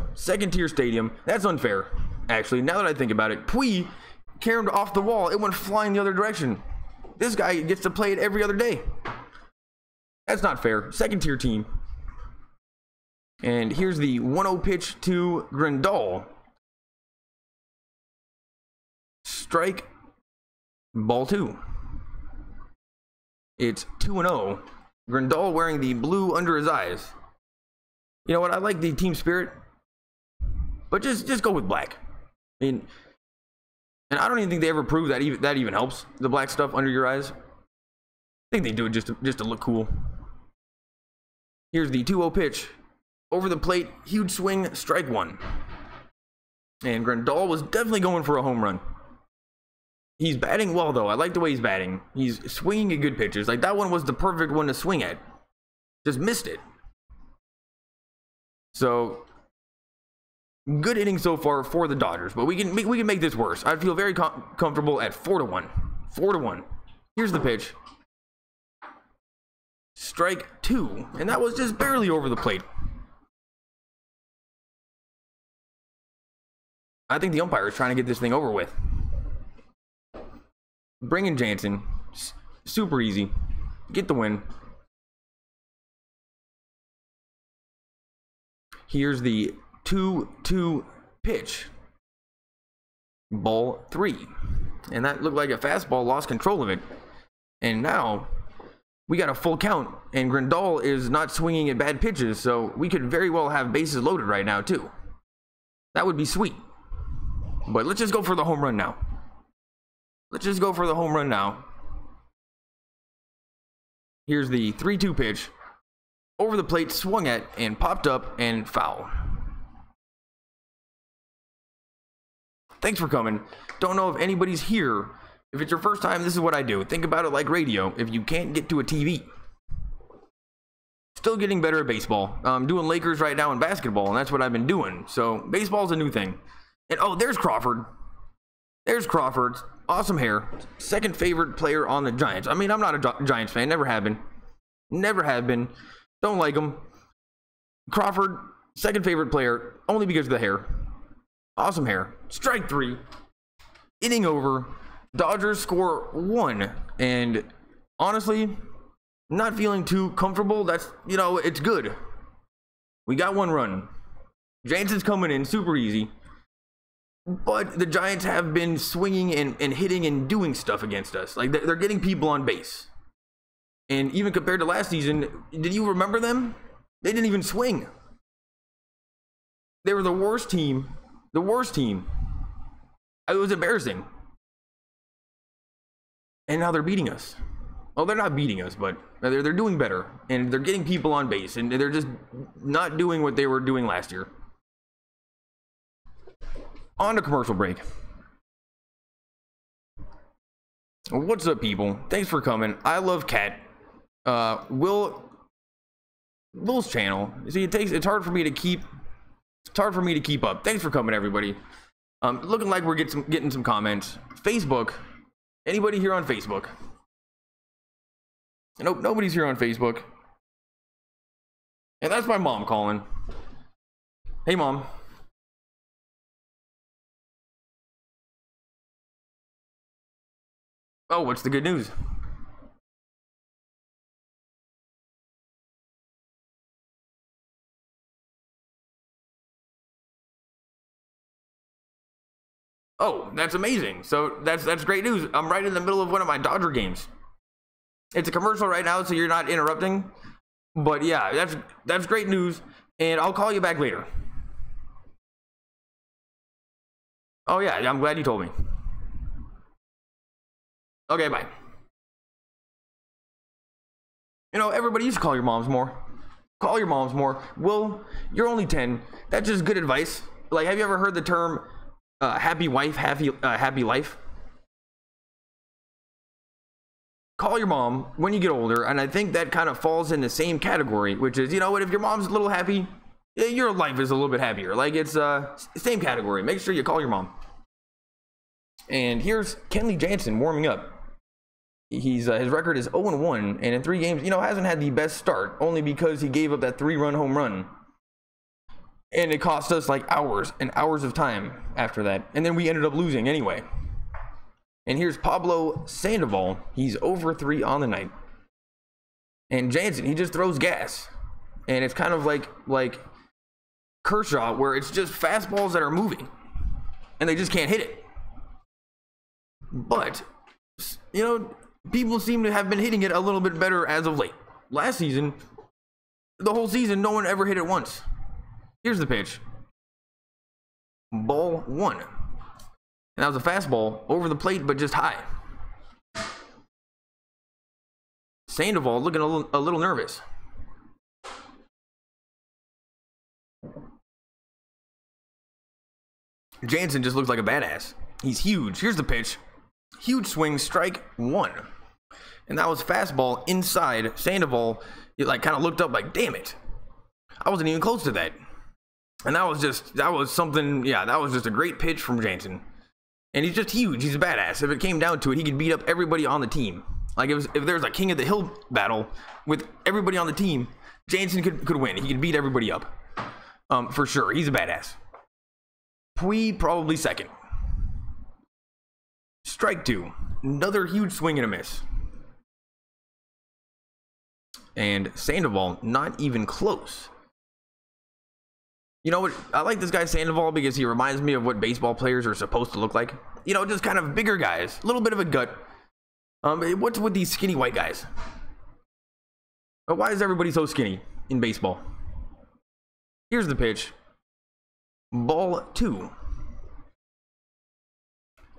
that's unfair. Actually, now that I think about it, Puig carried off the wall. It went flying the other direction. This guy gets to play it every other day. That's not fair. Second tier team. And here's the 1-0 pitch to Grandal. Strike. Ball 2. It's 2-0. Grandal wearing the blue under his eyes. You know what? I like the team spirit. But just go with black. I mean, and I don't even think they ever proved that that even helps, the black stuff under your eyes. think they do it just to look cool. Here's the 2-0 pitch. Over the plate, huge swing, strike one. And Grandal was definitely going for a home run. He's batting well, though. I like the way he's batting. He's swinging at good pitches. Like, that one was the perfect one to swing at. Just missed it. So, good inning so far for the Dodgers. But we can make this worse. I'd feel very comfortable at 4-1. 4-1. Here's the pitch. Strike two. And that was just barely over the plate. I think the umpire is trying to get this thing over with. Bring in Jansen. Super easy. Get the win. Here's the 2-2 pitch. Ball 3. And that looked like a fastball, lost control of it. And now we got a full count. And Grandal is not swinging at bad pitches. So we could very well have bases loaded right now too. That would be sweet. But let's just go for the home run now. Let's just go for the home run now. Here's the 3-2 pitch. Over the plate, swung at, and popped up, and foul. Thanks for coming. Don't know if anybody's here. If it's your first time, this is what I do. Think about it like radio. If you can't get to a TV. Still getting better at baseball. I'm doing Lakers right now in basketball, and that's what I've been doing. So, baseball's a new thing. And oh, there's Crawford. There's Crawford. Awesome hair. Second favorite player on the Giants. I mean, I'm not a Giants fan. Never have been. Never have been. Don't like him. Crawford, second favorite player, only because of the hair. Awesome hair. Strike 3. Inning over. Dodgers score 1. And honestly, not feeling too comfortable. That's, you know, it's good. We got 1 run. Jansen's coming in super easy. But the Giants have been swinging and hitting and doing stuff against us. Like, they're getting people on base. And even compared to last season, did you remember them? They didn't even swing. They were the worst team. The worst team. It was embarrassing. And now they're beating us. Well, they're not beating us, but they're doing better. And they're getting people on base. And they're just not doing what they were doing last year. On to commercial break. What's up, people? Thanks for coming. I love Cat. Will's channel. See, it's hard for me to keep up. Thanks for coming, everybody. Looking like we're getting some comments. Facebook. Anybody here on Facebook? Nope, nobody's here on Facebook. And that's my mom calling. Hey, Mom. Oh, what's the good news? Oh, that's amazing. So that's great news. I'm right in the middle of one of my Dodger games. It's a commercial right now, so you're not interrupting. But yeah, that's great news. And I'll call you back later. Oh yeah, I'm glad you told me. Okay, bye. You know, everybody used to call your moms more. Call your moms more. Will, you're only 10. That's just good advice. Like, have you ever heard the term happy wife, happy life? Call your mom when you get older, and I think that kind of falls in the same category, which is, you know what, if your mom's a little happy, your life is a little bit happier. Like, it's same category. Make sure you call your mom. And here's Kenley Jansen warming up. His record is 0-1, and in 3 games, you know, hasn't had the best start, only because he gave up that 3-run home run. And it cost us like hours and hours of time after that. And then we ended up losing anyway. And here's Pablo Sandoval. He's over 3 on the night. And Jansen, he just throws gas. And it's kind of like Kershaw, where it's just fastballs that are moving. And they just can't hit it. But, you know, people seem to have been hitting it a little bit better as of late. Last season, the whole season, no one ever hit it once. Here's the pitch. Ball 1. And that was a fastball over the plate, but just high. Sandoval looking a little nervous. Jansen just looks like a badass. He's huge. Here's the pitch. Huge swing, strike one. And that was fastball inside. Sandoval, he like kind of looked up like, damn it. I wasn't even close to that. And that was something, yeah, that was just a great pitch from Jansen. And he's just huge. He's a badass. If it came down to it, he could beat up everybody on the team. Like if there's a King of the Hill battle with everybody on the team, Jansen could win. He could beat everybody up. For sure. He's a badass. Puig probably second. Strike two. Another huge swing and a miss. And Sandoval not even close. You know what? I like this guy Sandoval because he reminds me of what baseball players are supposed to look like. You know, just kind of bigger guys, a little bit of a gut. What's with these skinny white guys? Why is everybody so skinny in baseball? Here's the pitch. Ball two.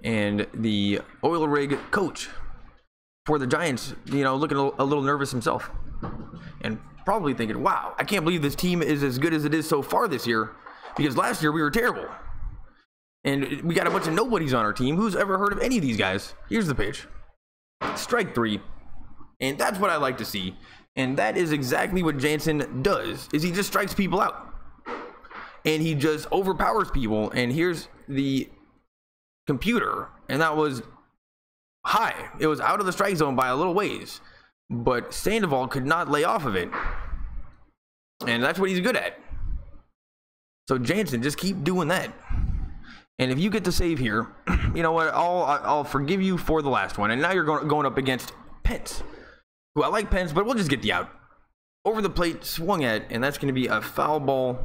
And the oil rig coach for the Giants, you know, looking a little nervous himself. And probably thinking, wow, I can't believe this team is as good as it is so far this year, because last year we were terrible. And we got a bunch of nobodies on our team. Who's ever heard of any of these guys? Here's the pitch. Strike three. And that's what I like to see. And that is exactly what Jansen does, is he just strikes people out. And he just overpowers people. And here's the computer. And that was high. It was out of the strike zone by a little ways. But Sandoval could not lay off of it. And that's what he's good at. So Jansen, just keep doing that. And if you get the save here, you know what? I'll forgive you for the last one. And now you're going up against Pence, who I like Pence, but we'll just get the out. Over the plate, swung at, and that's going to be a foul ball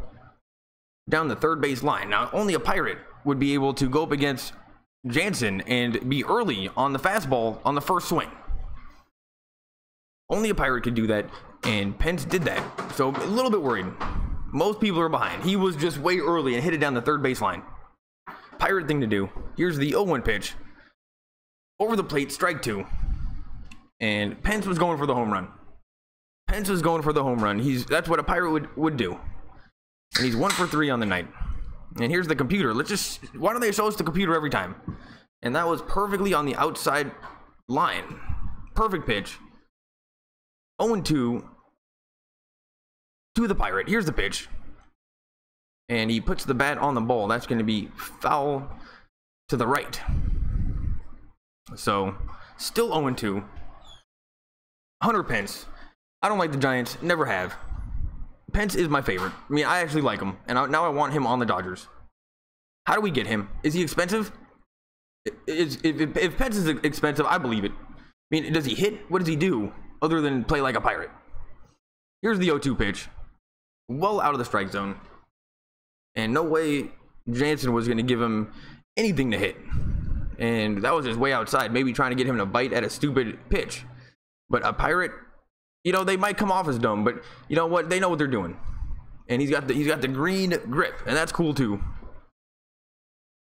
down the third base line. Now, only a Pirate would be able to go up against Jansen and be early on the fastball on the first swing. Only a Pirate could do that, and Pence did that. So a little bit worried. Most people are behind. He was just way early and hit it down the third base line. Pirate thing to do. Here's the 0-1 pitch. Over the plate, strike two. And Pence was going for the home run. Pence was going for the home run. That's what a Pirate would do. And he's 1 for 3 on the night. And here's the computer. Why don't they show us the computer every time? And that was perfectly on the outside line. Perfect pitch. 0-2 to the Pirate. Here's the pitch. And he puts the bat on the ball. That's going to be foul to the right. So, still 0-2. Hunter Pence. I don't like the Giants. Never have. Pence is my favorite. I mean, I actually like him. And now I want him on the Dodgers. How do we get him? Is he expensive? If Pence is expensive, I believe it. I mean, does he hit? What does he do other than play like a Pirate? Here's the 0-2 pitch. Well out of the strike zone. And no way Jansen was going to give him anything to hit. And that was just way outside. Maybe trying to get him to bite at a stupid pitch. But a Pirate, you know, they might come off as dumb. But you know what? They know what they're doing. And he's got the green grip. And that's cool too.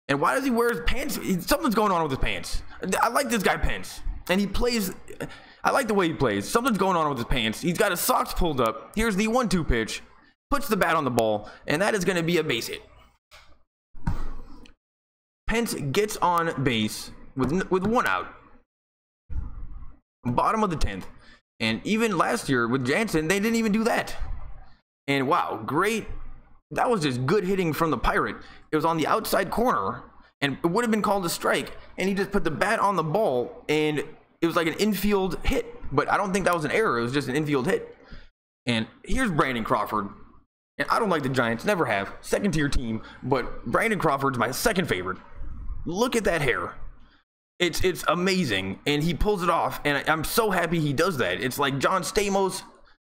And why does he wear his pants? Something's going on with his pants. I like this guy Pence. And he plays... I like the way he plays. Something's going on with his pants. He's got his socks pulled up. Here's the 1-2 pitch. Puts the bat on the ball, and that is going to be a base hit. Pence gets on base with 1 out. Bottom of the 10th. And even last year with Jansen, they didn't even do that. And wow, great. That was just good hitting from the Pirate. It was on the outside corner, and it would have been called a strike. And he just put the bat on the ball, and it was like an infield hit. But I don't think that was an error. It was just an infield hit. And here's Brandon Crawford. And I don't like the Giants, never have. Second tier team, but Brandon Crawford's my second favorite. Look at that hair. It's amazing, and he pulls it off, and I'm so happy he does that. It's like John Stamos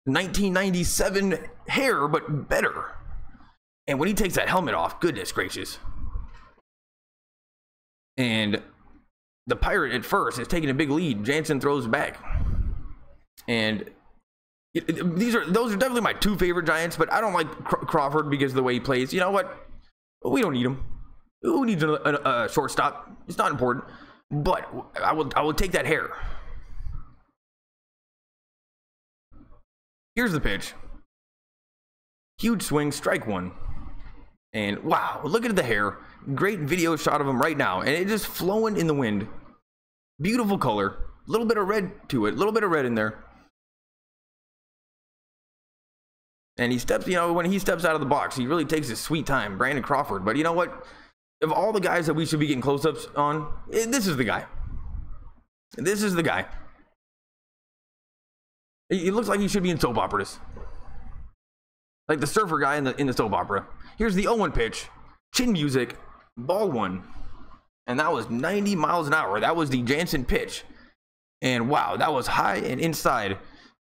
1997 hair, but better. And when he takes that helmet off, goodness gracious. And the Pirate at first is taking a big lead. Jansen throws back. And those are definitely my 2 favorite Giants, but I don't like Crawford because of the way he plays. You know what? We don't need him. Who needs a shortstop? It's not important. But I will take that hair. Here's the pitch. Huge swing, strike one. And wow, look at the hair. Great video shot of him right now. And it just flowing in the wind. Beautiful color. A little bit of red to it. A little bit of red in there. And he steps, you know, when he steps out of the box, he really takes his sweet time. Brandon Crawford. But you know what? Of all the guys that we should be getting close-ups on, this is the guy. This is the guy. He looks like he should be in soap operas. Like the surfer guy in the soap opera. Here's the 0-1 pitch. Chin music. Ball one. And that was 90 miles an hour. That was the Jansen pitch. And wow, that was high and inside.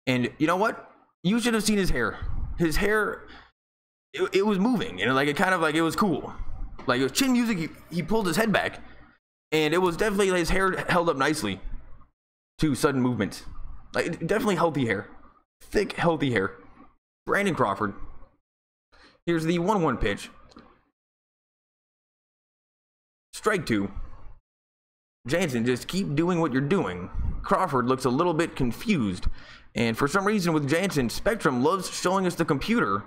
And you know what? You should have seen his hair. His hair, it was moving. And like it kind of like it was cool. Like it was chin music. He pulled his head back. And it was definitely, his hair held up nicely to sudden movements. Like definitely healthy hair. Thick, healthy hair. Brandon Crawford. Here's the 1-1 pitch. Strike two. Jansen, just keep doing what you're doing. Crawford looks a little bit confused. And for some reason with Jansen, Spectrum loves showing us the computer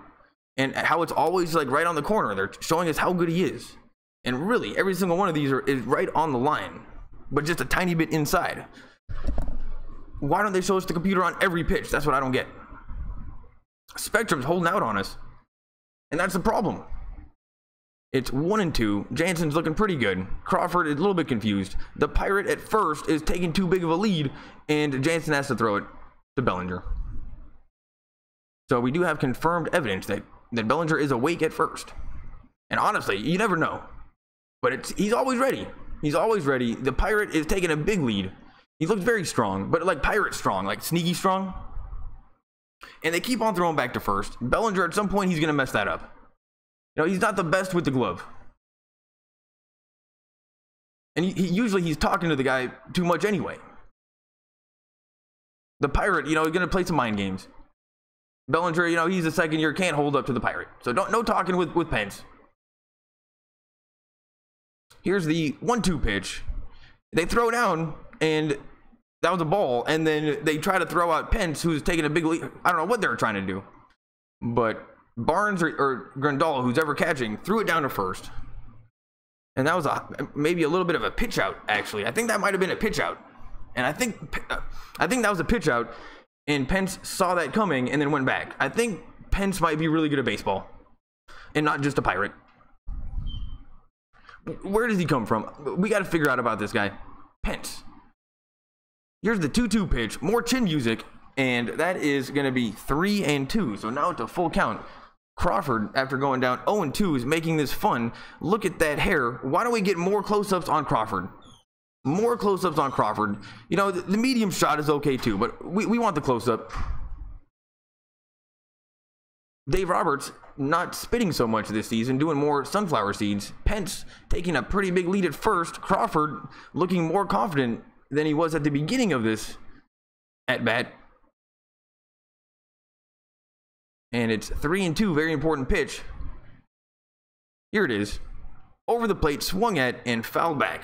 and how it's always like right on the corner. They're showing us how good he is. And really, every single one of these is right on the line, but just a tiny bit inside. Why don't they show us the computer on every pitch? That's what I don't get. Spectrum's holding out on us. And that's the problem. It's 1-2. Jansen's looking pretty good. Crawford is a little bit confused. The Pirate at first is taking too big of a lead, and Jansen has to throw it to Bellinger. So we do have confirmed evidence that Bellinger is awake at first. And honestly, you never know. But he's always ready. He's always ready. The Pirate is taking a big lead. He looks very strong, but like Pirate strong, like sneaky strong. And they keep on throwing back to first. Bellinger, at some point, he's going to mess that up. You know, he's not the best with the glove. And he's talking to the guy too much anyway. The Pirate, you know, he's going to play some mind games. Bellinger, you know, he's a second year, can't hold up to the Pirate. So no talking with Pence. Here's the 1-2 pitch. They throw down, and that was a ball. And then they try to throw out Pence, who's taking a big lead. I don't know what they were trying to do. But Barnes or Grandal, who's ever catching, threw it down to first. And that was maybe a little bit of a pitch out, actually. I think that might have been a pitch out. And I think that was a pitch out. And Pence saw that coming and then went back. I think Pence might be really good at baseball. And not just a Pirate. Where does he come from? We got to figure out about this guy. Pence. Here's the 2-2 pitch. More chin music. And that is going to be 3-2. So now it's a full count. Crawford, after going down 0-2, is making this fun. Look at that hair. Why don't we get more close-ups on Crawford? More close-ups on Crawford. You know, the medium shot is okay too, but we want the close-up. Dave Roberts not spitting so much this season, doing more sunflower seeds. Pence taking a pretty big lead at first. Crawford looking more confident than he was at the beginning of this at-bat. And it's 3-2, very important pitch. Here it is. Over the plate, swung at, and fouled back.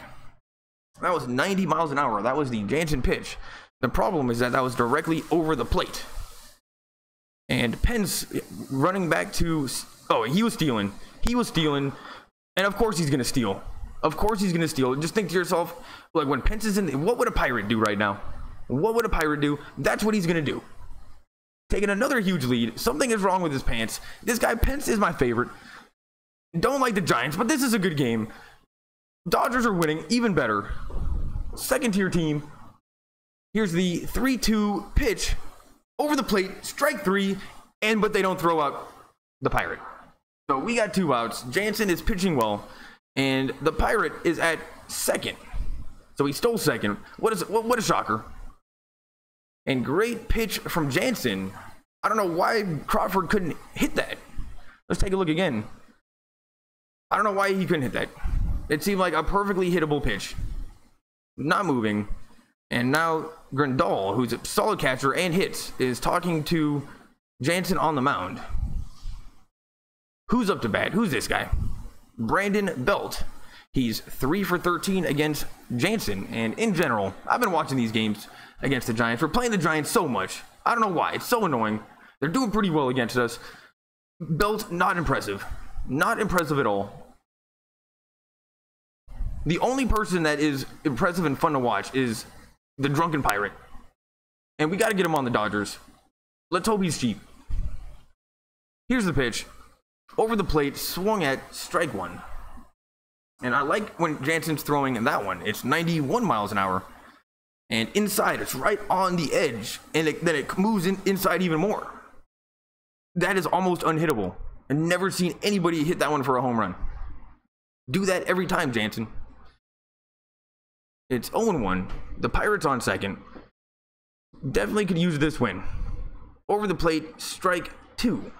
That was 90 miles an hour. That was the Jansen pitch. The problem is that was directly over the plate. And Pence running back to... Oh, he was stealing. He was stealing. And of course he's going to steal. Of course he's going to steal. Just think to yourself, like when Pence is in... What would a Pirate do right now? What would a Pirate do? That's what he's going to do. Taking another huge lead. Something is wrong with his pants. This guy, Pence, is my favorite. Don't like the Giants, but this is a good game. Dodgers are winning. Even better. Second tier team. Here's the 3-2 pitch. Over the plate. Strike three. But they don't throw out the Pirate. So we got 2 outs. Jansen is pitching well. And the Pirate is at second. So he stole second. What a shocker. And great pitch from Jansen. I don't know why Crawford couldn't hit that. Let's take a look again. I don't know why he couldn't hit that. It seemed like a perfectly hittable pitch. Not moving. And now Grandal, who's a solid catcher and hits, is talking to Jansen on the mound. Who's up to bat? Who's this guy? Brandon Belt. He's 3 for 13 against Jansen. And in general, I've been watching these games against the Giants. We're playing the Giants so much. I don't know why. It's so annoying. They're doing pretty well against us. Belt, not impressive. Not impressive at all. The only person that is impressive and fun to watch is the Drunken Pirate. And we got to get him on the Dodgers. Let's hope he's cheap. Here's the pitch. Over the plate, swung at, strike one. And I like when Jansen's throwing that one. It's 91 miles an hour. And inside, it's right on the edge. And then it moves inside even more. That is almost unhittable. I've never seen anybody hit that one for a home run. Do that every time, Jansen. It's 0-1. The Pirates on second. Definitely could use this win. Over the plate, strike two.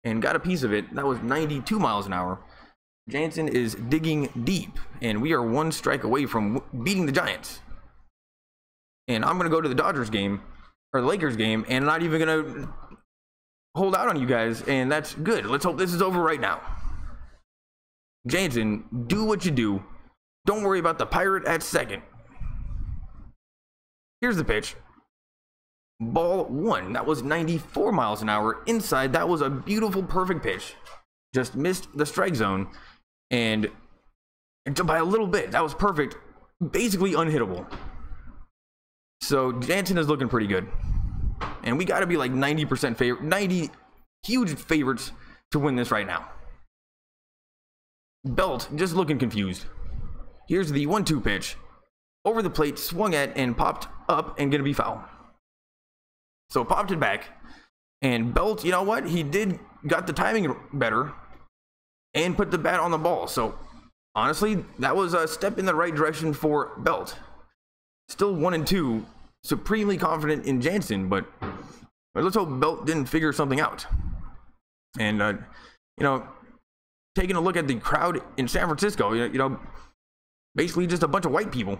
And got a piece of it. That was 92 miles an hour. Jansen is digging deep. And we are one strike away from beating the Giants. And I'm going to go to the Dodgers game, or the Lakers game, and not even going to hold out on you guys. And that's good. Let's hope this is over right now. Jansen, do what you do. Don't worry about the Pirate at second. Here's the pitch. Ball one. That was 94 miles an hour. Inside, that was a beautiful, perfect pitch. Just missed the strike zone. And by a little bit, that was perfect. Basically unhittable. So Jansen is looking pretty good. And we got to be like 90% favorite, 90 huge favorites to win this right now. Belt just looking confused. Here's the 1-2 pitch. Over the plate, swung at and popped up and gonna be foul. So popped it back. And Belt, you know what? He got the timing better and put the bat on the ball. So honestly, that was a step in the right direction for Belt. Still 1-2. Supremely confident in Jansen, but let's hope Belt didn't figure something out. And you know, taking a look at the crowd in San Francisco, you know, basically just a bunch of white people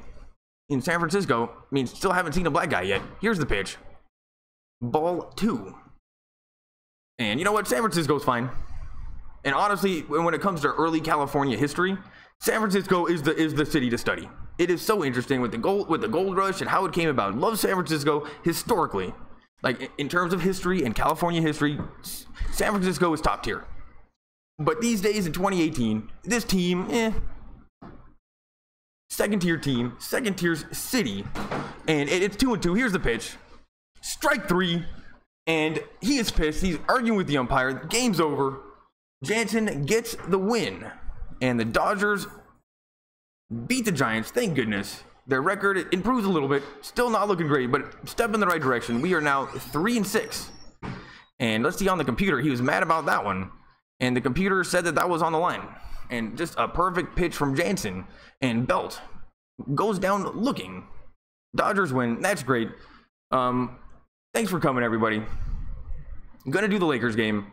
in San Francisco. I mean, still haven't seen a black guy yet. Here's the pitch. Ball two. And you know what? San Francisco's fine. And honestly, when it comes to early California history, San Francisco is the city to study. It is so interesting with the gold rush and how it came about. Love San Francisco historically. Like in terms of history and California history, San Francisco is top tier. But these days in 2018, this team, second tier team, second tier city, and it's 2-2. Here's the pitch. Strike three, and he is pissed. He's arguing with the umpire. Game's over. Jansen gets the win, and the Dodgers beat the Giants. Thank goodness. Their record improves a little bit. Still not looking great, but step in the right direction. We are now 3-6. And let's see on the computer. He was mad about that one. And the computer said that was on the line. And just a perfect pitch from Jansen. And Belt goes down looking. Dodgers win. That's great. Thanks for coming, everybody. I'm going to do the Lakers game.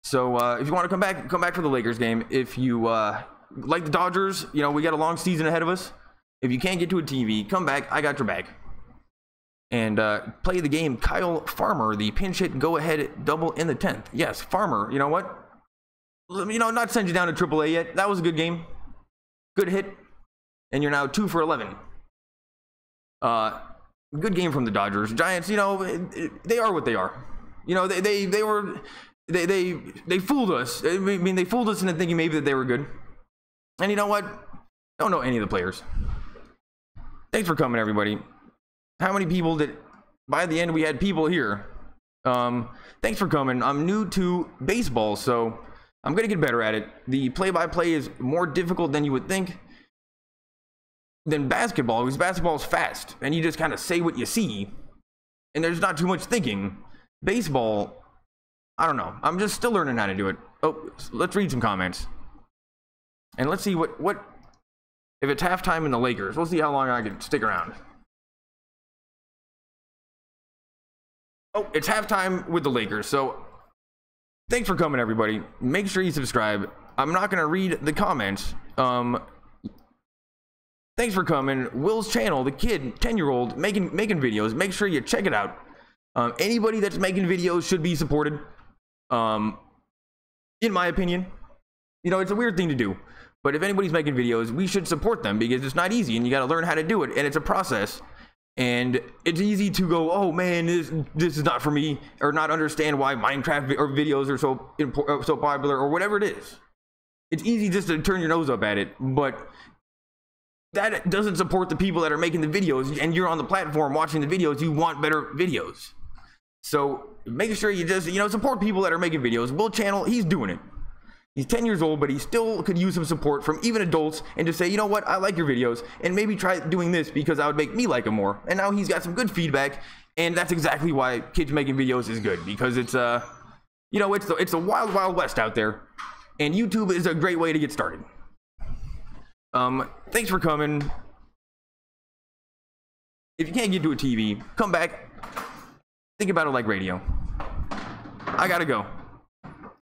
So if you want to come back for the Lakers game. If you like the Dodgers, you know, we got a long season ahead of us. If you can't get to a TV, come back. I got your back. And play the game. Kyle Farmer, the pinch hit go-ahead double in the 10th. Yes, Farmer, you know what? You know, not send you down to AAA yet. That was a good game. Good hit. And you're now 2 for 11. Good game from the Dodgers. Giants, you know, they are what they are. You know, they fooled us. I mean, they fooled us into thinking maybe that they were good. And you know what? Don't know any of the players. Thanks for coming, everybody. How many people did... By the end, we had people here. Thanks for coming. I'm new to baseball, so I'm going to get better at it. The play-by-play is more difficult than you would think than basketball, because basketball is fast, and you just kind of say what you see, and there's not too much thinking. Baseball, I don't know. I'm just still learning how to do it. Oh, let's read some comments. And let's see what if it's halftime in the Lakers. We'll see how long I can stick around. Oh, it's halftime with the Lakers. So thanks for coming, everybody. Make sure you subscribe. I'm not going to read the comments. Thanks for coming. Will's channel, the kid, 10-year-old, making videos. Make sure you check it out. Anybody that's making videos should be supported. In my opinion. You know, it's a weird thing to do. But if anybody's making videos, we should support them because it's not easy and you got to learn how to do it. And it's a process. And it's easy to go, oh man, this is not for me, or not understand why Minecraft or videos are so popular, or whatever it is. It's easy just to turn your nose up at it, but that doesn't support the people that are making the videos, and you're on the platform watching the videos. You want better videos, so make sure you just support people that are making videos. Will Channel, he's doing it. He's 10 years old, but he still could use some support from even adults, and just say, you know what, I like your videos, and maybe try doing this because I would make me like him more. And now he's got some good feedback, and that's exactly why kids making videos is good, because it's it's a wild, wild west out there, and YouTube is a great way to get started. Thanks for coming. If you can't get to a TV, come back. Think about it like radio. I gotta go.